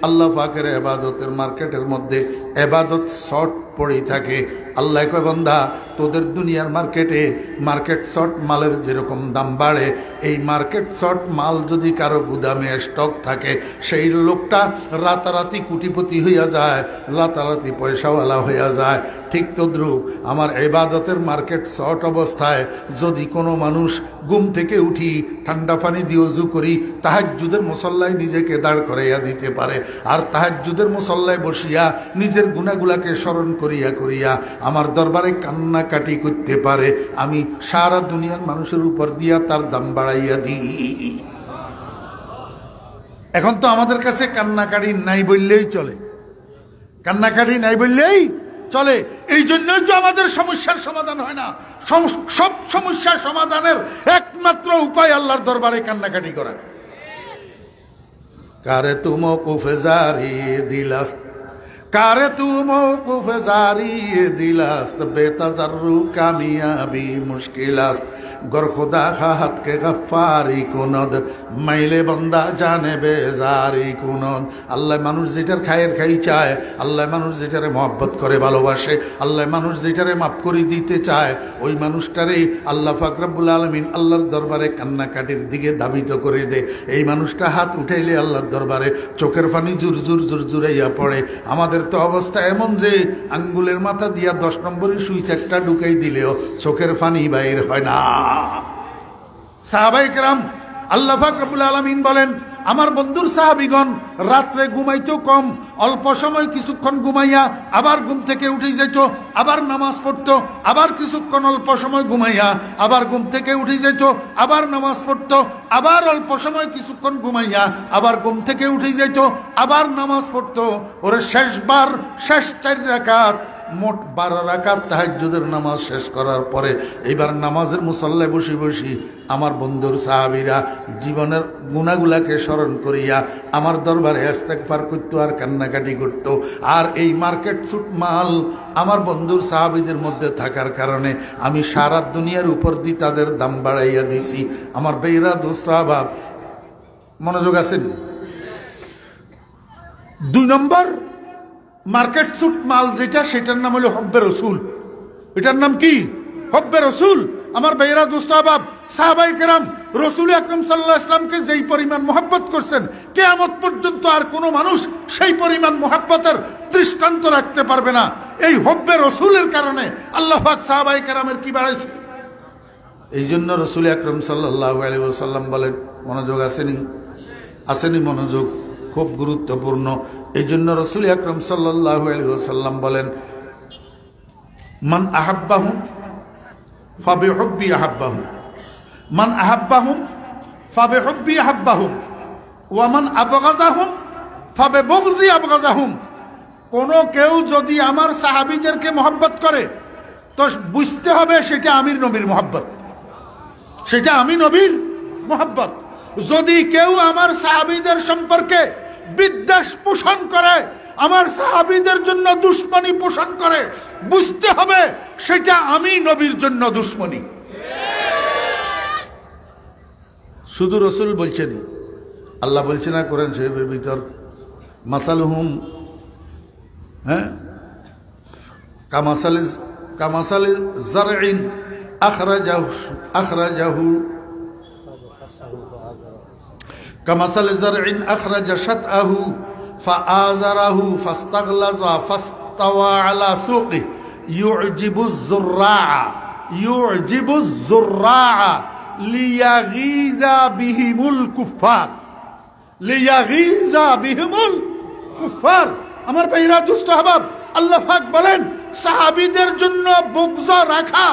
আল্লাহ পাকের ইবাদতের মার্কেটের মধ্যে ইবাদত শর্ট পড়েই থাকে। আল্লাহ কয়, বান্দা তোদের দুনিয়ার মার্কেটে মার্কেট শর্ট মালের যেরকম দাম বাড়ে, এই মার্কেট শর্ট মাল যদি কারো গুদামে স্টক থাকে, সেই লোকটা রাতারাতি কোটিপতি হইয়া যায়, রাতারাতি পয়সাওয়ালা হইয়া যায়। ঠিক তদ্রূপ আমার ইবাদতের মার্কেট শর্ট অবস্থায় যদি কোনো মানুষ ঘুম থেকে উঠি ঠান্ডা পানি দিয়ে ওযু করি তাহাজ্জুদের মুসল্লায় নিজেকে দাঁড় করাইয়া দিতে পারে, আর তাহাজ্জুদের মুসল্লায় বসিয়া নিজের গুনাহগুলাকে স্মরণ করিয়া করিয়া আমার দরবারে কান্নাকাটি করতে পারে, আমি সারা দুনিয়ার মানুষের উপর দিয়া তার দাম বাড়াইয়া দিই। এখন তো আমাদের কাছে কান্নাকাটি নাই বললেই চলে, কান্নাকাটি নাই বললেই চলে। এই জন্যই তো আমাদের সমস্যার সমাধান হয় না। সব সমস্যার সমাধানের একমাত্র উপায় আল্লাহর দরবারে কান্নাকাটি করা। কারে তু মওকুফে জারি দিলাস, কারে তু মওকুফে জারি দিলাস, বেতাজাররু কামিয়াবি মুশকিলাস, গর খুদা খাহাত কে গফারি কুনদ, মাইলে বন্দা জানে বেজারি কুনদ। আল্লাহ মানুষ যেটার খায়ের খাই চায়, আল্লাহ মানুষ যেটারে মহব্বত করে ভালোবাসে, আল্লাহ মানুষ যেটারে মাফ করে দিতে চায়, ওই মানুষটারেই আল্লাহ পাক রব্বুল আলামিন আল্লাহর দরবারে কান্নাকাটির দিকে ধাবিত করে দে। এই মানুষটা হাত উঠাইলে আল্লাহর দরবারে চোখের পানি জুর জুর জুর জুরাইয়া পড়ে। আমাদের তো অবস্থা এমন যে আঙ্গুলের মাথা দিয়া 10 নম্বরের সুইচ একটা ঢুকাই দিলেও চোখের পানি বাইর হয় না। সাহাবায়ে কেরাম আল্লাহ পাক রব্বুল আলামিন বলেন, আমার বন্ধুর সাহাবীগণ রাত্রে ঘুমাইতো কম, অল্প সময় কিছুক্ষণ ঘুমাইয়া আবার ঘুম থেকে উঠে যেত, আবার নামাজ পড়তো, আবার কিছুক্ষণ অল্প সময় ঘুমাইয়া আবার ঘুম থেকে উঠে যেত, আবার নামাজ পড়তো, আবার অল্প সময় কিছুক্ষণ ঘুমাইয়া আবার ঘুম থেকে উঠে যেত, আবার নামাজ পড়তো। ওরে শেষবার শেষ 4 রাকাত, মোট 12 রাকাত তাহাজ্জুদের নামাজ শেষ করার পরে এইবার নামাজের মুসল্লায় বসে বসি আমার বন্ধুর সাহাবীরা জীবনের গুনাহগুলাকে স্মরণ করিয়া আমার দরবারে ইস্তেগফার করতো আর কান্নাকাটি করতো। আর এই মার্কেট সুট মাল আমার বন্ধুর সাহাবীদের মধ্যে থাকার কারণে আমি সারা দুনিয়ার উপর দিয়ে তাদের দাম বাড়াইয়া দিছি। আমার বেইরা দোস্ত আহবাব, মনোযোগ আছেন? 2 নম্বর মার্কেট সুট মাল যেটা, সেটার নাম হলো হব্বে রসুল। এটার নাম কি? হব্বে রসুল। আমার ভাইয়েরা, দোস্ত আহবাব, সাহাবায়ে কেরাম রসুল আকরাম সাল্লাল্লাহু আলাইহি ওয়াসাল্লামকে যেই পরিমাণ মহব্বত করছেন, কিয়ামত পর্যন্ত আর কোনো মানুষ সেই পরিমাণ মহব্বতের দৃষ্টান্ত রাখতে পারবে না। এই হব্বে রসুলের কারণে আল্লাহ পাক সাহাবায়ে কেরামের কি বাড়াইছে। এই জন্য রসুল আকরাম সাল্লাল্লাহু আলাইহি ওয়াসাল্লাম বলেন, মনোযোগ আসেনি? আসেনি মনোযোগ? খুব গুরুত্বপূর্ণ। এই জন্য রসুল আকরাম সাল্লাল্লাহু আলাইহি ওয়াসাল্লাম বলেন, মান আহাব্বাহুম ফাবিহুব্বি আহাব্বাহুম, মান আহাব্বাহুম ফাবিহুব্বি আহাব্বাহুম, ওয়া মান আবগাদাহুম ফাবিবুগযি আবগাদাহুম। কোন কেউ যদি আমার সাহাবীদেরকে মহব্বত করে, তো বুঝতে হবে সেটা আমির নবীর মহব্বত, সেটা আমি নবীর মহব্বত। যদি কেউ আমার সাহাবীদের সম্পর্কে বিদ্বেষ পোষণ করে, আমার সাহাবীদের জন্য দুশ্মনী পোষণ করে, বুঝতে হবে সেটা আমি নবীর জন্য দুশ্মনী। শুধু রসুল বলছেন, আল্লাহ বলছে না কোরআন শরীফের ভিতর, মাসালুহুম, হ্যাঁ, কামাসালি জারইন আখরাজাহু কামাসালি জারইন আখরাজা শাতআহু ফাআযারাহু ফাস্তাগলাযা ফাস্তাওয়া আলা সুকি ইউজিবুজ যুররা লিয়াগীযা বিহিমুল কুফার, লিয়াগীযা বিহিমুল কুফার। আমার ভাইরা, দুস্থ আহবাব, আল্লাহ পাক বলেন সাহাবীদের জন্য বুগজ রাখা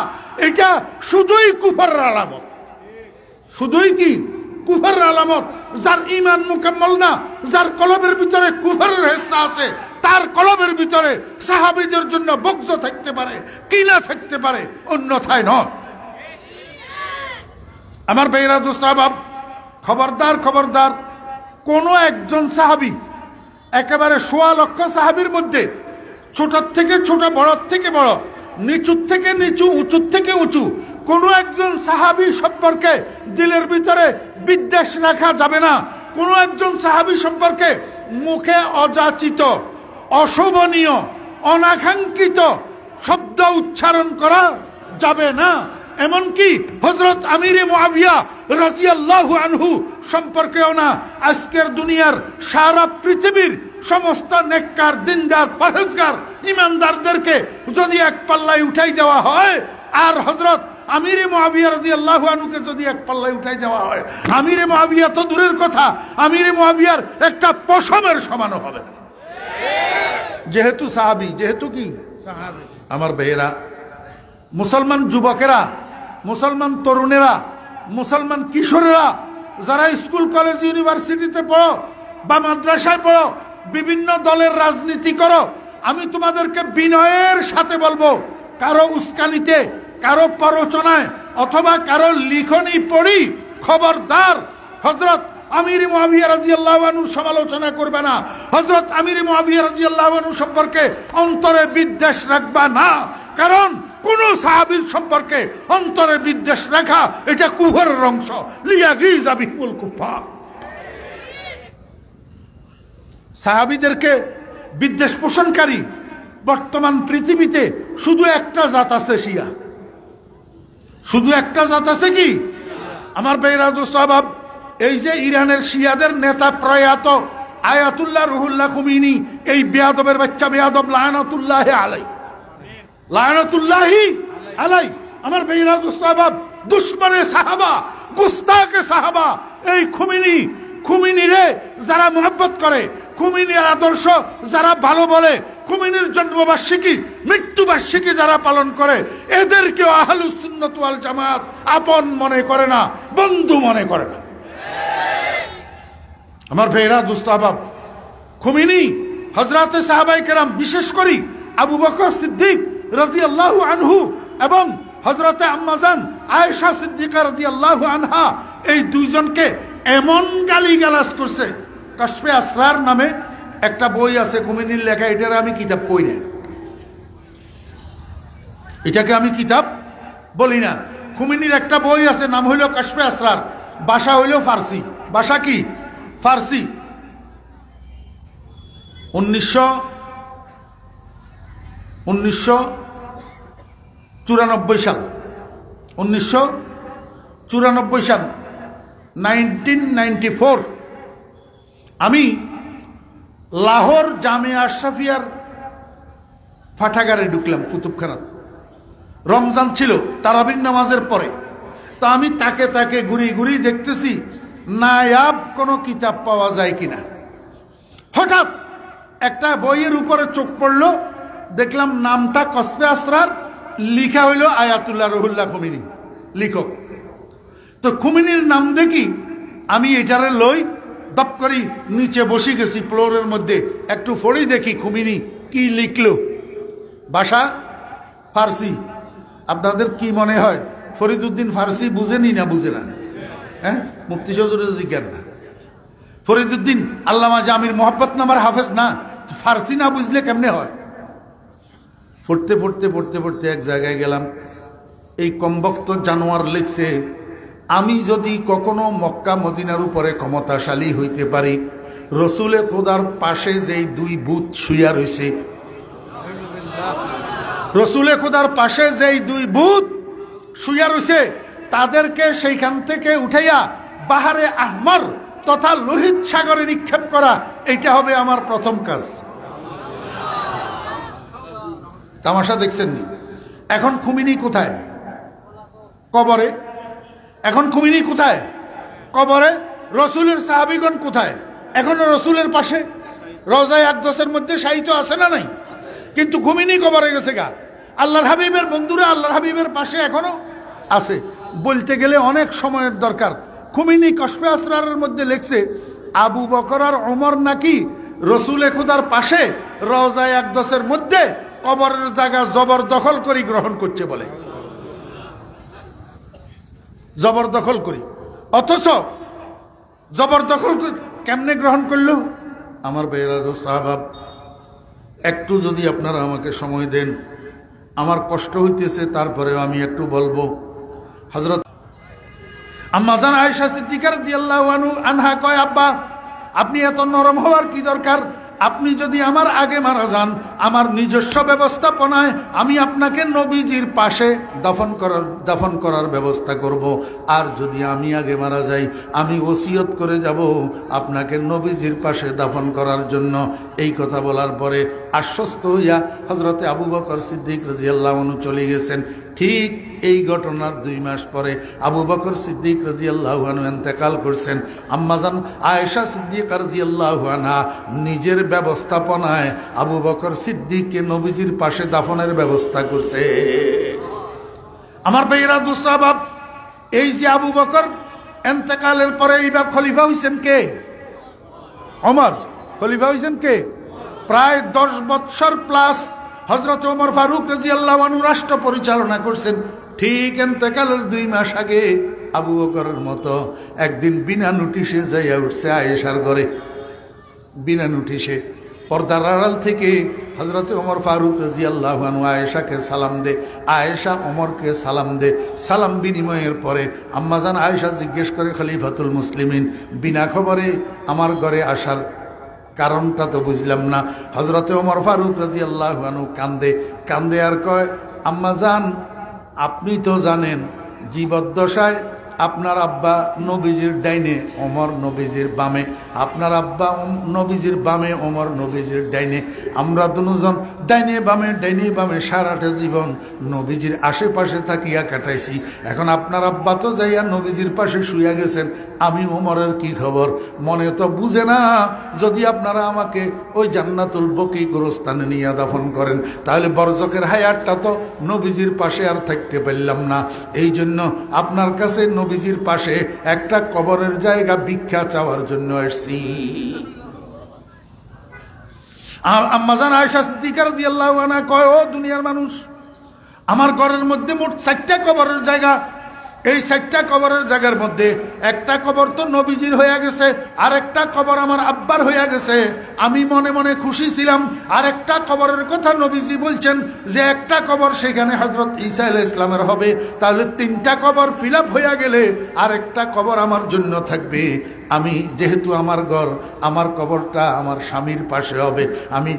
এটা শুধুই কুফরের আলামত। শুধুই কি? কুফরের আলামত। যার ঈমান মুকাম্মল না, যার কলবের ভিতরে কুফরের হিস্সা আছে, তার কলবের ভিতরে সাহাবীদের জন্য বুগজ থাকতে পারে, কিনা থাকতে পারে, অন্যথায় নয়। আমার ভাইরা, দোস্ত আহবাব, খবরদার খবরদার, কোন একজন সাহাবী, একেবারে ১৬ লক্ষ সাহাবীর মধ্যে ছোটর থেকে ছোট, বড়র থেকে বড়, নিচুর থেকে নিচু, উঁচুর থেকে উঁচু, কোনো একজন সাহাবী সম্পর্কে দিলের ভিতরে বিদ্বেষ রাখা যাবে না। কোনো একজন সাহাবী সম্পর্কে মুখে অযাচিত, অশোভনীয়, অনাকাঙ্ক্ষিত শব্দ উচ্চারণ করা যাবে না। এমনকি হযরত আমিরে মুআবিয়া রাদিয়াল্লাহু আনহু সম্পর্কেও না। আজকের দুনিয়ার সারা পৃথিবীর সমস্ত নেককার, দিনদার, পরহেজগার, ইমানদারদেরকে যদি এক পাল্লায় উঠাই দেওয়া হয়, আর হযরত আমিরে মুআবিয়া রাদিয়াল্লাহু আনহুকে যদি এক পাল্লায় উঠাই দেওয়া হয়, আমিরে মুআবিয়া তো দূরের কথা, আমিরে মুআবিয়ার একটা পশমের সমানও হবে না। যেহেতু সাহাবী, যেহেতু কি সাহাবী। আমার ভাইয়েরা, মুসলমান যুবকেরা, মুসলমান তরুণেরা, মুসলমান কিশোরেরা, যারা স্কুল, কলেজ, ইউনিভার্সিটিতে পড়ো বা মাদ্রাসায় পড়ো, বিভিন্ন দলের রাজনীতি করো, আমি তোমাদেরকে বিনয়ের সাথে বলবো, কারো উস্কানিতে, কারো প্ররোচনায় অথবা কারো লিখনি পড়ি খবরদার হযরত আমিরে মুআবিয়া রাদিয়াল্লাহু আনহুর সমালোচনা করবে না। হযরত আমিরে মুআবিয়া রাদিয়াল্লাহু আনহু সম্পর্কে অন্তরে বিদ্বেষ রাখবা না। কারণ কোন সাহাবীর সম্পর্কে অন্তরে বিদ্বেষ রাখা এটা কুফরের অংশ। লিয়াগীযা বিহিমুল কুফার। সাহাবীদেরকে বিদ্বেষ পোষণকারী বর্তমান পৃথিবীতে শুধু একটা জাত আছে, শিয়া। শুধু একটা জাত আছে, কি? আমার ভাইরা, দোস্ত আহবাব, এই যে ইরানের শিয়াদের নেতা প্রয়াত আয়াতুল্লাহ রুহুল্লাহ খুমিনি, এই বেয়াদবের বাচ্চা বেয়াদব, লানাতুল্লাহি আলাই, লানাতুল্লাহি আলাই। আমার ভাইরা, দোস্ত আহবাব, দুশমনে সাহাবা, গুস্তাকে সাহাবা, এই খুমিনি রে যারা মহব্বত করে, খুমিনির আদর্শ যারা ভালো বলে, খুমিনির জন্মবার্ষিকী, মৃত্যুবার্ষিকী যারা পালন করে, এদেরকেও আহলুস সুন্নাত ওয়াল জামাত আপন মনে করে না, বন্ধু মনে করে না। আমার ভাইরা, দোস্ত আহবাব, খুমিনি হযরতে সাহাবায়ে কেরাম, বিশেষ করে আবু বকর সিদ্দিক রাদিয়াল্লাহু আনহু এবং হযরতে আম্মাজান আয়েশা সিদ্দিকা রাদিয়াল্লাহু আনহা, এই দুইজনকে এমন গালিগালাজ করছে। কাশফে আসরার নামে একটা বই আছে খুমিনির লেখা, এটার আমি কিতাব কই না, এটাকে আমি কিতাব বলি না। খুমিনির একটা বই আছে, নাম হইল কাশফে আসরার, ভাষা হইল ফার্সি। ভাষা কি? ফার্সি 1994 সাল 1994 আমি লাহোর জামিয়া আশরাফিয়ার পাঠাগারে ঢুকলাম কুতুবখানা। রমজান ছিল, তারাবির নামাজের পরে। তো আমি তাকে তাকে ঘুরি ঘুরি দেখতেছি নায়াব কোনো কিতাব পাওয়া যায় কিনা। হঠাৎ একটা বইয়ের উপরে চোখ পড়লো, দেখলাম নামটা কসবে আসরার, লিখা হইল আয়াতুল্লাহ রুহুল্লাহ খুমিনি লিখক। তো খুমিনির নাম দেখি আমি এটারে লই দপ করি নিচে বসে গেছি ফ্লোরের মধ্যে, একটু পড়ি দেখি খুমিনি কি লিখলো। ভাষা ফার্সি। আপনাদের কি মনে হয় ফরিদউদ্দিন ফার্সি বুঝেনি না বুঝে না? হ্যাঁ, মুফতি চৌধুরী জিজ্ঞান না। ফরিদউদ্দিন আল্লামা জামির মোহাব্বত নামার হাফেজ না, ফার্সি না বুঝলে কেমনে হয়? পড়তে পড়তে পড়তে পড়তে এক জায়গায় গেলাম, এই কমবক্ত জানোয়ার লিখছে, আমি যদি কখনো মক্কা মদিনার উপরে ক্ষমতাশালী হইতে পারি, রসুলে খোদার পাশে যেই দুই ভূত শুইয়া রয়েছে, রসুলে খোদার পাশে যেই দুই ভূত শুইয়া রয়েছে, তাদেরকে সেইখান থেকে উঠাইয়া বাহারে আহমর তথা লোহিত সাগরে নিক্ষেপ করা, এইটা হবে আমার প্রথম কাজ। তামাশা দেখছেননি? এখন খুমিনি কোথায়? কবরে। এখন খুমিনি কোথায়? কবরে। রসুলের সাহাবীগণ কোথায়? এখনো রসুলের পাশে রওজায়ে আকদাসের মধ্যে শায়িত আছে না নাই? কিন্তু খুমিনি কবরে গেছে গা। আল্লাহর হাবিবের বন্ধুরা আল্লাহর হাবিবের পাশে এখনো আছে। বলতে গেলে অনেক সময়ের দরকার। খুমিনি কশফে আসরারের মধ্যে লিখছে, আবু বকর আর ওমর নাকি রসুলে খুদার পাশে রওজায়ে আকদাসের মধ্যে কবরের জায়গা জবরদখল করি গ্রহণ করছে বলে। জবরদখল করি। অথচ জবরদখল কেমনে গ্রহণ করলো? আমার বেরাজ সাহাবাব, একটু যদি আপনারা আমাকে সময় দেন, আমার কষ্ট হইতেছে, তারপরেও আমি একটু বলবো। হযরত আম্মা জান আয়েশা সিদ্দিকা রাদিয়াল্লাহু আনহা কয়, আব্বা আপনি এত নরম হওয়ার কি দরকার? আপনি যদি আমার আগে মারা যান, আমার নিজস্ব ব্যবস্থাপনায় আমি আপনাকে নবীজির পাশে দাফন করার ব্যবস্থা করব। আর যদি আমি আগে মারা যাই, আমি ওসিয়ত করে যাব আপনাকে নবীজির পাশে দাফন করার জন্য। এই কথা বলার পরে আশ্বস্ত হইয়া হযরতে আবু বকর সিদ্দিক রাদিয়াল্লাহু আনহু চলে গেছেন। ঠিক এই ঘটনার 2 মাস পরে আবু বকর সিদ্দিক রাদিয়াল্লাহু আনহু ইন্তেকাল করছেন। আম্মাজান আয়েশা সিদ্দিকা রাদিয়াল্লাহু আনহা নিজের ব্যবস্থাপনায় আবু বকর সিদ্দিককে নবীজির পাশে দাফনের ব্যবস্থা করছে। আমার ভাইরা দোস্ত আহবাব, এই যে আবু বকর ইন্তেকালের পরে এইবার খলিফা হইছেন কে? ওমর। খলিফা হইছেন কে? প্রায় 10 বছর প্লাস হযরত ওমর ফারুক রাদিয়াল্লাহু আনহু রাষ্ট্র পরিচালনা করছেন। ঠিক ইন্তেকালের 2 মাস আগে আবু বকরের মতো একদিন বিনা নোটিশে যাইয়া উঠছে আয়েশার ঘরে। বিনা নোটিশে পর্দার আড়াল থেকে হযরত ওমর ফারুক রাদিয়াল্লাহু আনহু আয়েশাকে সালাম দে, আয়েশা ওমরকে সালাম দে। সালাম বিনিময়ের পরে আম্মাজান আয়েশা জিজ্ঞেস করে, খলিফাতুল মুসলিমিন বিনা খবরে আমার ঘরে আসার কারণটা তো বুঝলাম না। হযরতে ওমর ফারুক রাদিয়াল্লাহু আনহু কান্দে আর কয়, আম্মাজান আপনি তো জানেন জীবদ্দশায় আপনার আব্বা নবীজির ডাইনে, ওমর নবীজির বামে। আপনার আব্বা নবীজির বামে, ওমর নবীজির ডাইনে। আমরা দুজন ডাইনে বামে সারাটা জীবন নবীজির আশেপাশে থাকিয়া কাটাইছি। এখন আপনার আব্বা তো যাইয়া নবীজির পাশে শুইয়া গেছেন, আমি ওমরের কি খবর? মনে তো বুঝে না, যদি আপনারা আমাকে ওই জান্নাতুল বকি গোরস্থানে নিয়ে দাফন করেন, তাহলে বরজকের হায়াতটা তো নবীজির পাশে আর থাকতে পারলাম না। এই জন্য আপনার কাছে নবীজির পাশে একটা কবরের জায়গা ভিক্ষা চাওয়ার জন্য এসেছি। আম্মাজান আয়েশা সিদ্দিকা রাদিয়াল্লাহু আনহা কয়, ও দুনিয়ার মানুষ, আমার ঘরের মধ্যে মোট 4টা কবরের জায়গা। এই 4টা কবরের জায়গার মধ্যে একটা কবর তো নবীজির হয়ে গেছে, আর একটা কবর আমার আব্বার হয়ে গেছে। আমি মনে মনে খুশি ছিলাম। আর একটা কবরের কথা নবীজি বলছেন যে একটা কবর সেখানে হযরত ঈসা আলাইহিস সালামের হবে, তাহলে 3টা কবর ফিল আপ হয়ে গেলে আর একটা কবর আমার জন্য থাকবে। আমি যেহেতু আমার ঘর, আমার কবরটা আমার স্বামীর পাশে হবে, আমি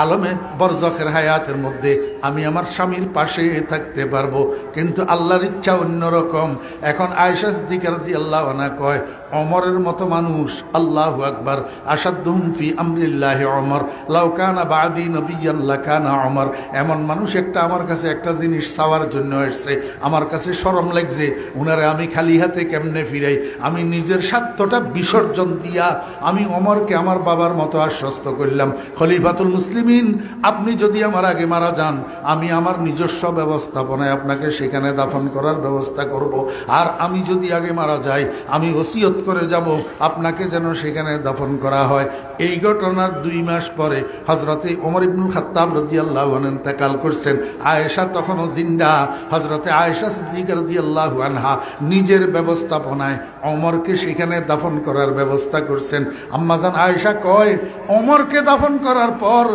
আলমে বরজখের হায়াতের মধ্যে আমি আমার স্বামীর পাশে থাকতে পারবো। কিন্তু আল্লাহর ইচ্ছা অন্যরকম। এখন আয়েশা সিদ্দিকা রাদিয়াল্লাহু আনহা কয়, ওমরের মতো মানুষ, আল্লাহু আকবার, আসাদুহুম ফি আমরিল্লাহি ওমর, লাউ কানা বাদি নবিয়্যান লাকানা ওমর। এমন মানুষ একটা আমার কাছে একটা জিনিস চাওয়ার জন্য এসেছে, আমার কাছে শরম লাগছে, উনারে আমি খালি হাতে কেমনে ফিরাই। আমি নিজের স্বার্থটা বিসর্জন দিয়া আমি ওমরকে আমার বাবার মতো আশ্বস্ত করলাম, খলিফাতুল মুসলিমিন, আপনি যদি আমার আগে মারা যান, আমি আমার নিজস্ব ব্যবস্থাপনায় আপনাকে সেখানে দাফন করার ব্যবস্থা করব। আর আমি যদি আগে মারা যাই, আমি ওসিয়ত করে যাব আপনাকে যেন সেখানে দাফন করা হয়। এই ঘটনার 2 মাস পরে হযরতে ওমর ইবনুল খাত্তাব রাদিয়াল্লাহু আনহু ইন্তেকাল করছেন। আয়েশা তখনও জিন্দা। হযরতে আয়েশা সিদ্দিকা রাদিয়াল্লাহু আনহা নিজের ব্যবস্থাপনায় ওমরকে সেখানে দাফন করার ব্যবস্থা করছেন। আম্মাজান আয়েশা কয়, ওমরকে দাফন করার পর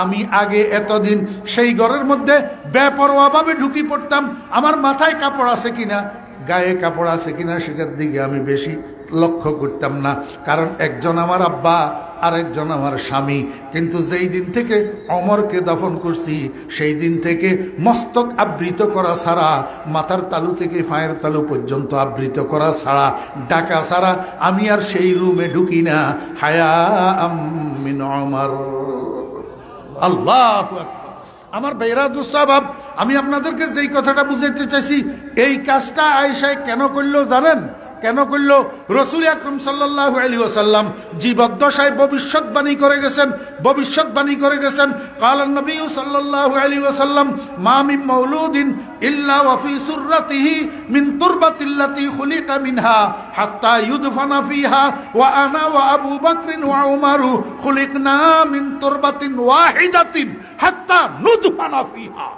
আমি আগে এতদিন সেই ঘরের মধ্যে বেপরোয়াভাবে ঢুকি পড়তাম, আমার মাথায় কাপড় আছে কিনা, গায়ে কাপড় আছে কিনা সেটার দিকে আমি বেশি লক্ষ্য করতাম না, কারণ একজন আমার আব্বা আর একজন আমার স্বামী। কিন্তু যেই দিন থেকে ওমরকে দাফন করছি, সেই দিন থেকে মস্তক আবৃত করা ছাড়া, মাথার তালু থেকে পায়ের তালু পর্যন্ত আবৃত করা ছাড়া, ডাকা ছাড়া আমি আর সেই রুমে ঢুকি না। হায়া মিন ওমর। আল্লাহু আকবার। আমার ভাইরা দোস্ত আহবাব, আমি আপনাদেরকে যেই কথাটা বুঝাইতে চাইছি, এই কাজটা আয়েশা কেন করলো জানেন? কেন করলো? রাসূল আকরাম সাল্লাল্লাহু আলাইহি ওয়াসাল্লাম জীবদ্দশায় ভবিষ্যৎবাণী করে গেছেন। কালান নবী সাল্লাল্লাহু আলাইহি ওয়াসাল্লাম, মা মিন মাউলুদিন ইল্লা ওয়া ফি সুররাতিহি মিন তুরবাতিল্লাতি খুলিকা মিনহা হাত্তা ইউদফানা ফিহা ওয়া আনা ওয়া আবু বকর ওয়া উমারু খুলিকনা মিন তুরবাতিন ওয়াহিদাতিন হাত্তা নুদফানা ফিহা।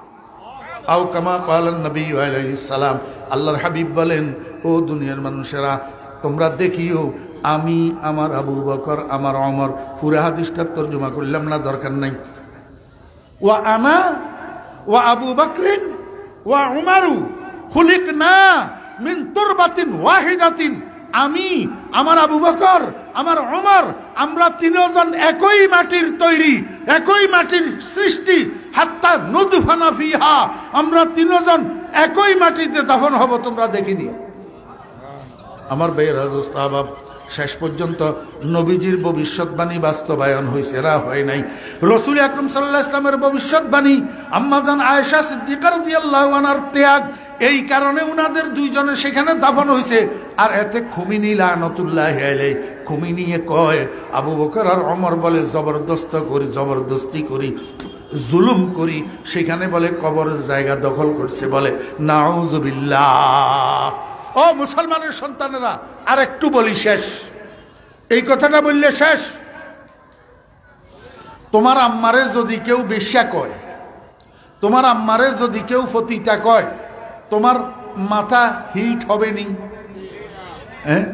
আও কামা কালান নবী আলাইহিস সালাম। আল্লাহর হাবিব বলেন, ও দুনিয়ার মানুষেরা, তোমরা দেখিও আমি, আমার আবু বকর, আমার ওমর, পুরা হাদিসটার তর্জমা করলাম না, দরকার নাই। ওয়া আনা ওয়া আবু বকর ওয়া উমারু খুলিকনা মিন তুরবাতিন ওয়াহিদাতিন। আমি, আমার আবু বকর, আমার ওমর, আমরা 3 জন একই মাটির তৈরি, একই মাটির সৃষ্টি। হাত্তা নুদফানা ফিহা, আমরা 3 জন একই মাটিতে দাফন হব, তোমরা দেখিনি। আমার ভাইয়েরা দোস্ত আহবাব, শেষ পর্যন্ত নবীজির ভবিষ্যৎবাণী বাস্তবায়ন হয়েছে, এরা হয় নাই। রাসূল আকরাম সাল্লাল্লাহু আলাইহি ওয়াসাল্লামের ভবিষ্যৎবাণী, আম্মাজান আয়েশা সিদ্দিকা রাদিয়াল্লাহু আনহার ত্যাগ, এই কারণে উনাদের 2 জনে সেখানে দাফন হয়েছে। আর এতে খুমিনি লানাতুল্লাহি আলাইহি, খুমিনিয়ে কয়, আবু বকর আর ওমর বলে জবরদস্তি করি, জুলুম করি, সেখানে বলে কবরের জায়গা দখল করছে, বলে নাউযুবিল্লাহ। ও মুসলমানের সন্তানেরা, আর একটু বলি, শেষ, এই কথাটা বললে শেষ। তোমার আম্মারে যদি কেউ বেশ্যা কয়, তোমার আম্মারে যদি কেউ ফতিটা কয়, তোমার মাথা হিট হবে নি? হ্যাঁ,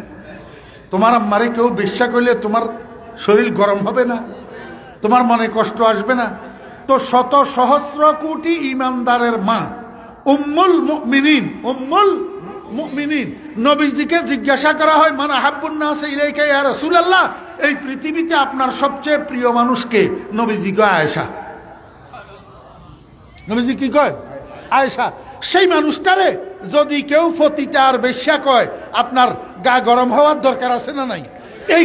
তোমার আম্মারে কেউ বেশ্যা করলে তোমার শরীর গরম হবে না? তোমার মনে কষ্ট আসবে না? তো শত সহস্র কোটি ইমানদারের মা উম্মুল মুমিনিন নবীজিকে জিজ্ঞাসা করা হয়, মান আহাব্বুন নাস ইলাইকা ইয়া রাসূলুল্লাহ, এই পৃথিবীতে আপনার সবচেয়ে প্রিয় মানুষকে? নবীজি কয় আয়েশা। নবীজি কি কয়? আয়েশা। সেই মানুষটারে যদি কেউ ফতিটা আর বেশ্যা কয়, আপনার গা গরম হওয়ার দরকার আছে না নাই? এই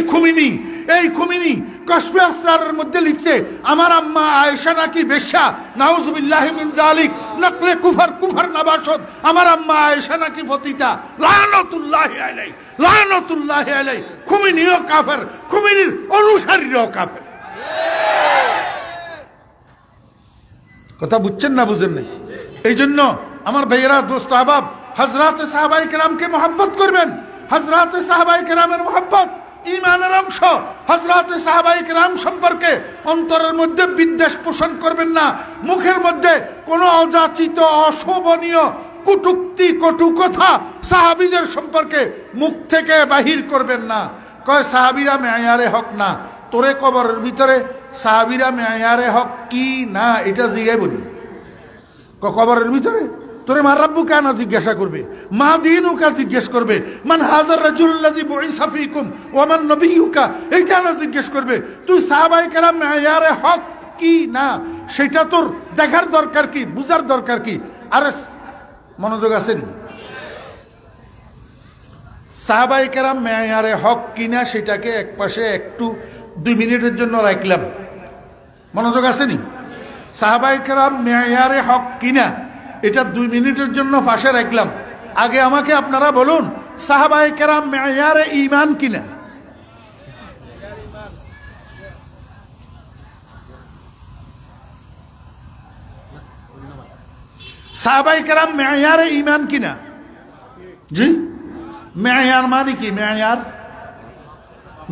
খুমিনি কশফে আসরারের মধ্যে লিখছে, আমার আম্মা আয়েশা নাকি বেশ্যা, নাউযুবিল্লাহি মিন যালিক, নকলে কুফর নাবাশত, আমার আম্মা আয়েশা নাকি ফতিতা, লানাতুল্লাহি আলাইহি। খুমিনিও কাফের, খুমিনির অনুসারীরাও কাফের। কথা বুঝছেন না বুঝেন নাই? এই জন্য আমার ভাইয়েরা দোস্ত আহবাব, হযরত সাহাবায়ে কেরামকে মহব্বত করবেন। হযরত সাহাবায়ে কেরামের মহব্বত ঈমানের অংশ। হযরত সাহাবায়ে কেরাম সম্পর্কে অন্তরের মধ্যে বিদ্বেষ পোষণ করবেন না। মুখের মধ্যে কোনো অযাচিত অশোভনীয় কুটুক্তি কটু কথা সাহাবীদের সম্পর্কে মুখ থেকে বাহির করবেন না। কয় সাহাবীরা মেয়ারে হক না, তোরে কবরের ভিতরে সাহাবীরা মেয়ারে হক কি না এটা জিজ্ঞাসা বলি। কবরের ভিতরে তোরে মা রাব্বু কেন জিজ্ঞাসা করবে, মা দিনুকা জিজ্ঞেস করবে, মান হাজার রাজুল্লাযী বুইসা ফীকুম ওয়া মান নবিয়্যুকা এইটা না জিজ্ঞেস করবে। তুই সাহাবায়ে কেরাম মেয়ারে হক কি না সেটা তোর দেখার দরকার কি, বুঝার দরকার কি? আরে মনোযোগ আছেন? সাহাবায়ে কেরাম মেয়ারে হক কিনা সেটাকে একপাশে একটু 2 মিনিটের জন্য রাখলাম। মনোযোগ আসেনি? সাহাবায়ে কেরাম মেয়ারে হক কিনা এটা 2 মিনিটের জন্য পাশে রাখলাম। আগে আমাকে আপনারা বলুন সাহাবায়ে কেরাম মেয়ারে ঈমান কিনা? সাহাবায়ে কেরাম মেয়ারে ঈমান কিনা? জি, মেয়ার মানে কি?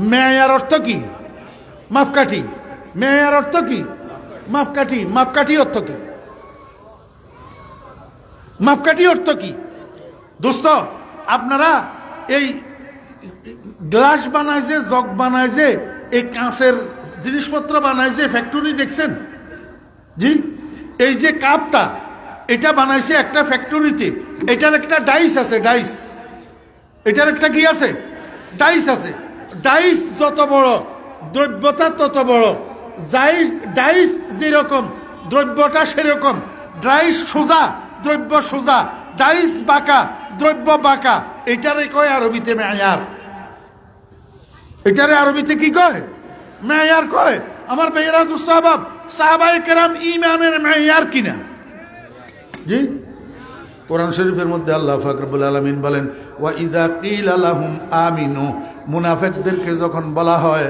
মেয়ার অর্থ কি? মাপকাঠি। মেয়ার অর্থ কি? মাপকাঠি। মাপকাঠি অর্থ কি? মাপকাঠি অর্থ কি? দোস্ত আপনারা এই গ্লাস বানায় যে, জগ বানায় যে, এই কাঁচের জিনিসপত্র বানায় যে ফ্যাক্টরি দেখছেন? জি, এই যে কাপটা এটা বানাইছে একটা ফ্যাক্টরিতে। এটার একটা ডাইস আছে, ডাইস। এটার একটা কি আছে? ডাইস আছে। ডাইস যত বড় দ্রব্যতা তত বড়। ডাইস যেরকম দ্রব্যটা সেরকম। ডাইস সোজা, দ্রব্য সোজা। ডাইস বাঁকা, দ্রব্য বাঁকা। এটারে কয় আরবিতে মেয়ার। এটারে আরবিতে কি কয়? মেয়ার কয়। আমার ভাইয়েরা দোস্ত আহবাব, সাহাবায়ে কেরাম ঈমানের মেয়ার কিনা? জি, কোরআন শরীফের মধ্যে আল্লাহ পাক রব্বুল আলামিন বলেন, ওয়া ইযা কিলা লাহুম আমিনু, মুনাফিকদেরকে যখন বলা হয়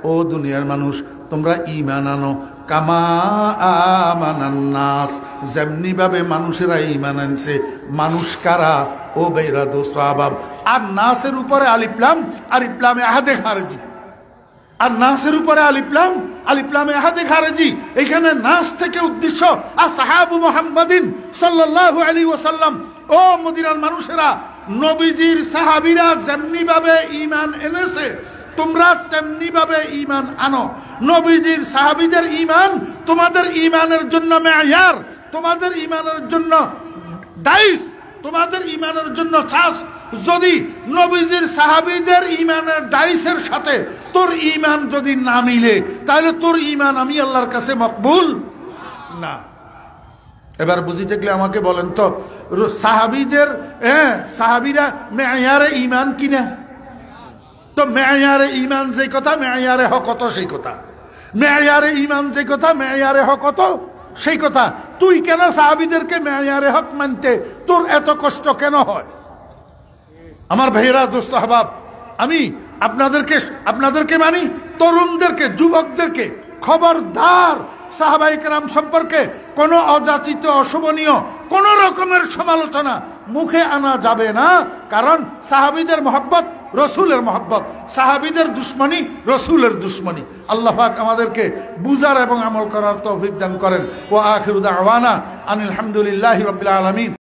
ও দুনিয়ার মানুষ তোমরা ঈমান আনো, কামা আমানান নাস, যেমনি ভাবে মানুষেরা ঈমান আনছে। মানুষ কারা? ও ভাইরা দোস্ত আহবাব, আর নাসের উপরে আলিফ লাম, আলিফ লামে আহাদে খারেজি। আর নাসের উপরে আলিফ লাম, আলিফ লামে আহাদে খারেজি। এখানে নাস থেকে উদ্দেশ্য আসহাবু মুহাম্মাদিন সাল্লাল্লাহু আলাইহি ওয়াসাল্লাম। ও মদিনার মানুষেরা, নবীজির সাহাবীরা যেমনি ভাবে ঈমান এনেছে তোমরা তেমনি ভাবে ঈমান আনো। নবীজির সাহাবীদের ঈমান তোমাদের ঈমানের জন্য মেয়ার, তোমাদের ঈমানের জন্য ডাইস, তোমাদের ঈমানের জন্য ছাঁচ। যদি নবীজির সাহাবীদের ঈমানের ডাইসের সাথে তোর ঈমান যদি না মিলে তাহলে তোর ঈমান আমি আল্লাহর কাছে মকবুল না। এবার বুঝি থাকলে আমাকে বলেন তো, সাহাবীদের সাহাবীরা মেয়ারে ঈমান কিনা? তো মেয়ারে ঈমান যে কথা, মেয়ারে হক কত সেই কথা। মেয়ারে ঈমান যে কথা, মেয়ারে হক কত সেই কথা। তুই কেন সাহাবীদেরকে মেয়ারে হক মানতে তোর এত কষ্ট কেন হয়? আমার ভাইয়েরা দোস্ত আহবাব, আমি আপনাদেরকে মানি, তরুণদেরকে, যুবকদেরকে খবরদার সাহাবায়ে কেরাম সম্পর্কে কোনো অযাচিত, অশোভনীয় কোন রকমের সমালোচনা মুখে আনা যাবে না। কারণ সাহাবীদের মহব্বত রসুলের মহব্বত, সাহাবীদের দুশ্মনী রসুলের দুশ্মনী। আল্লাহ পাক আমাদেরকে বুঝার এবং আমল করার তৌফিক দান করেন। ওয়া আখিরু দাওয়ানা আনিল হামদুলিল্লাহি রাব্বিল আলামিন।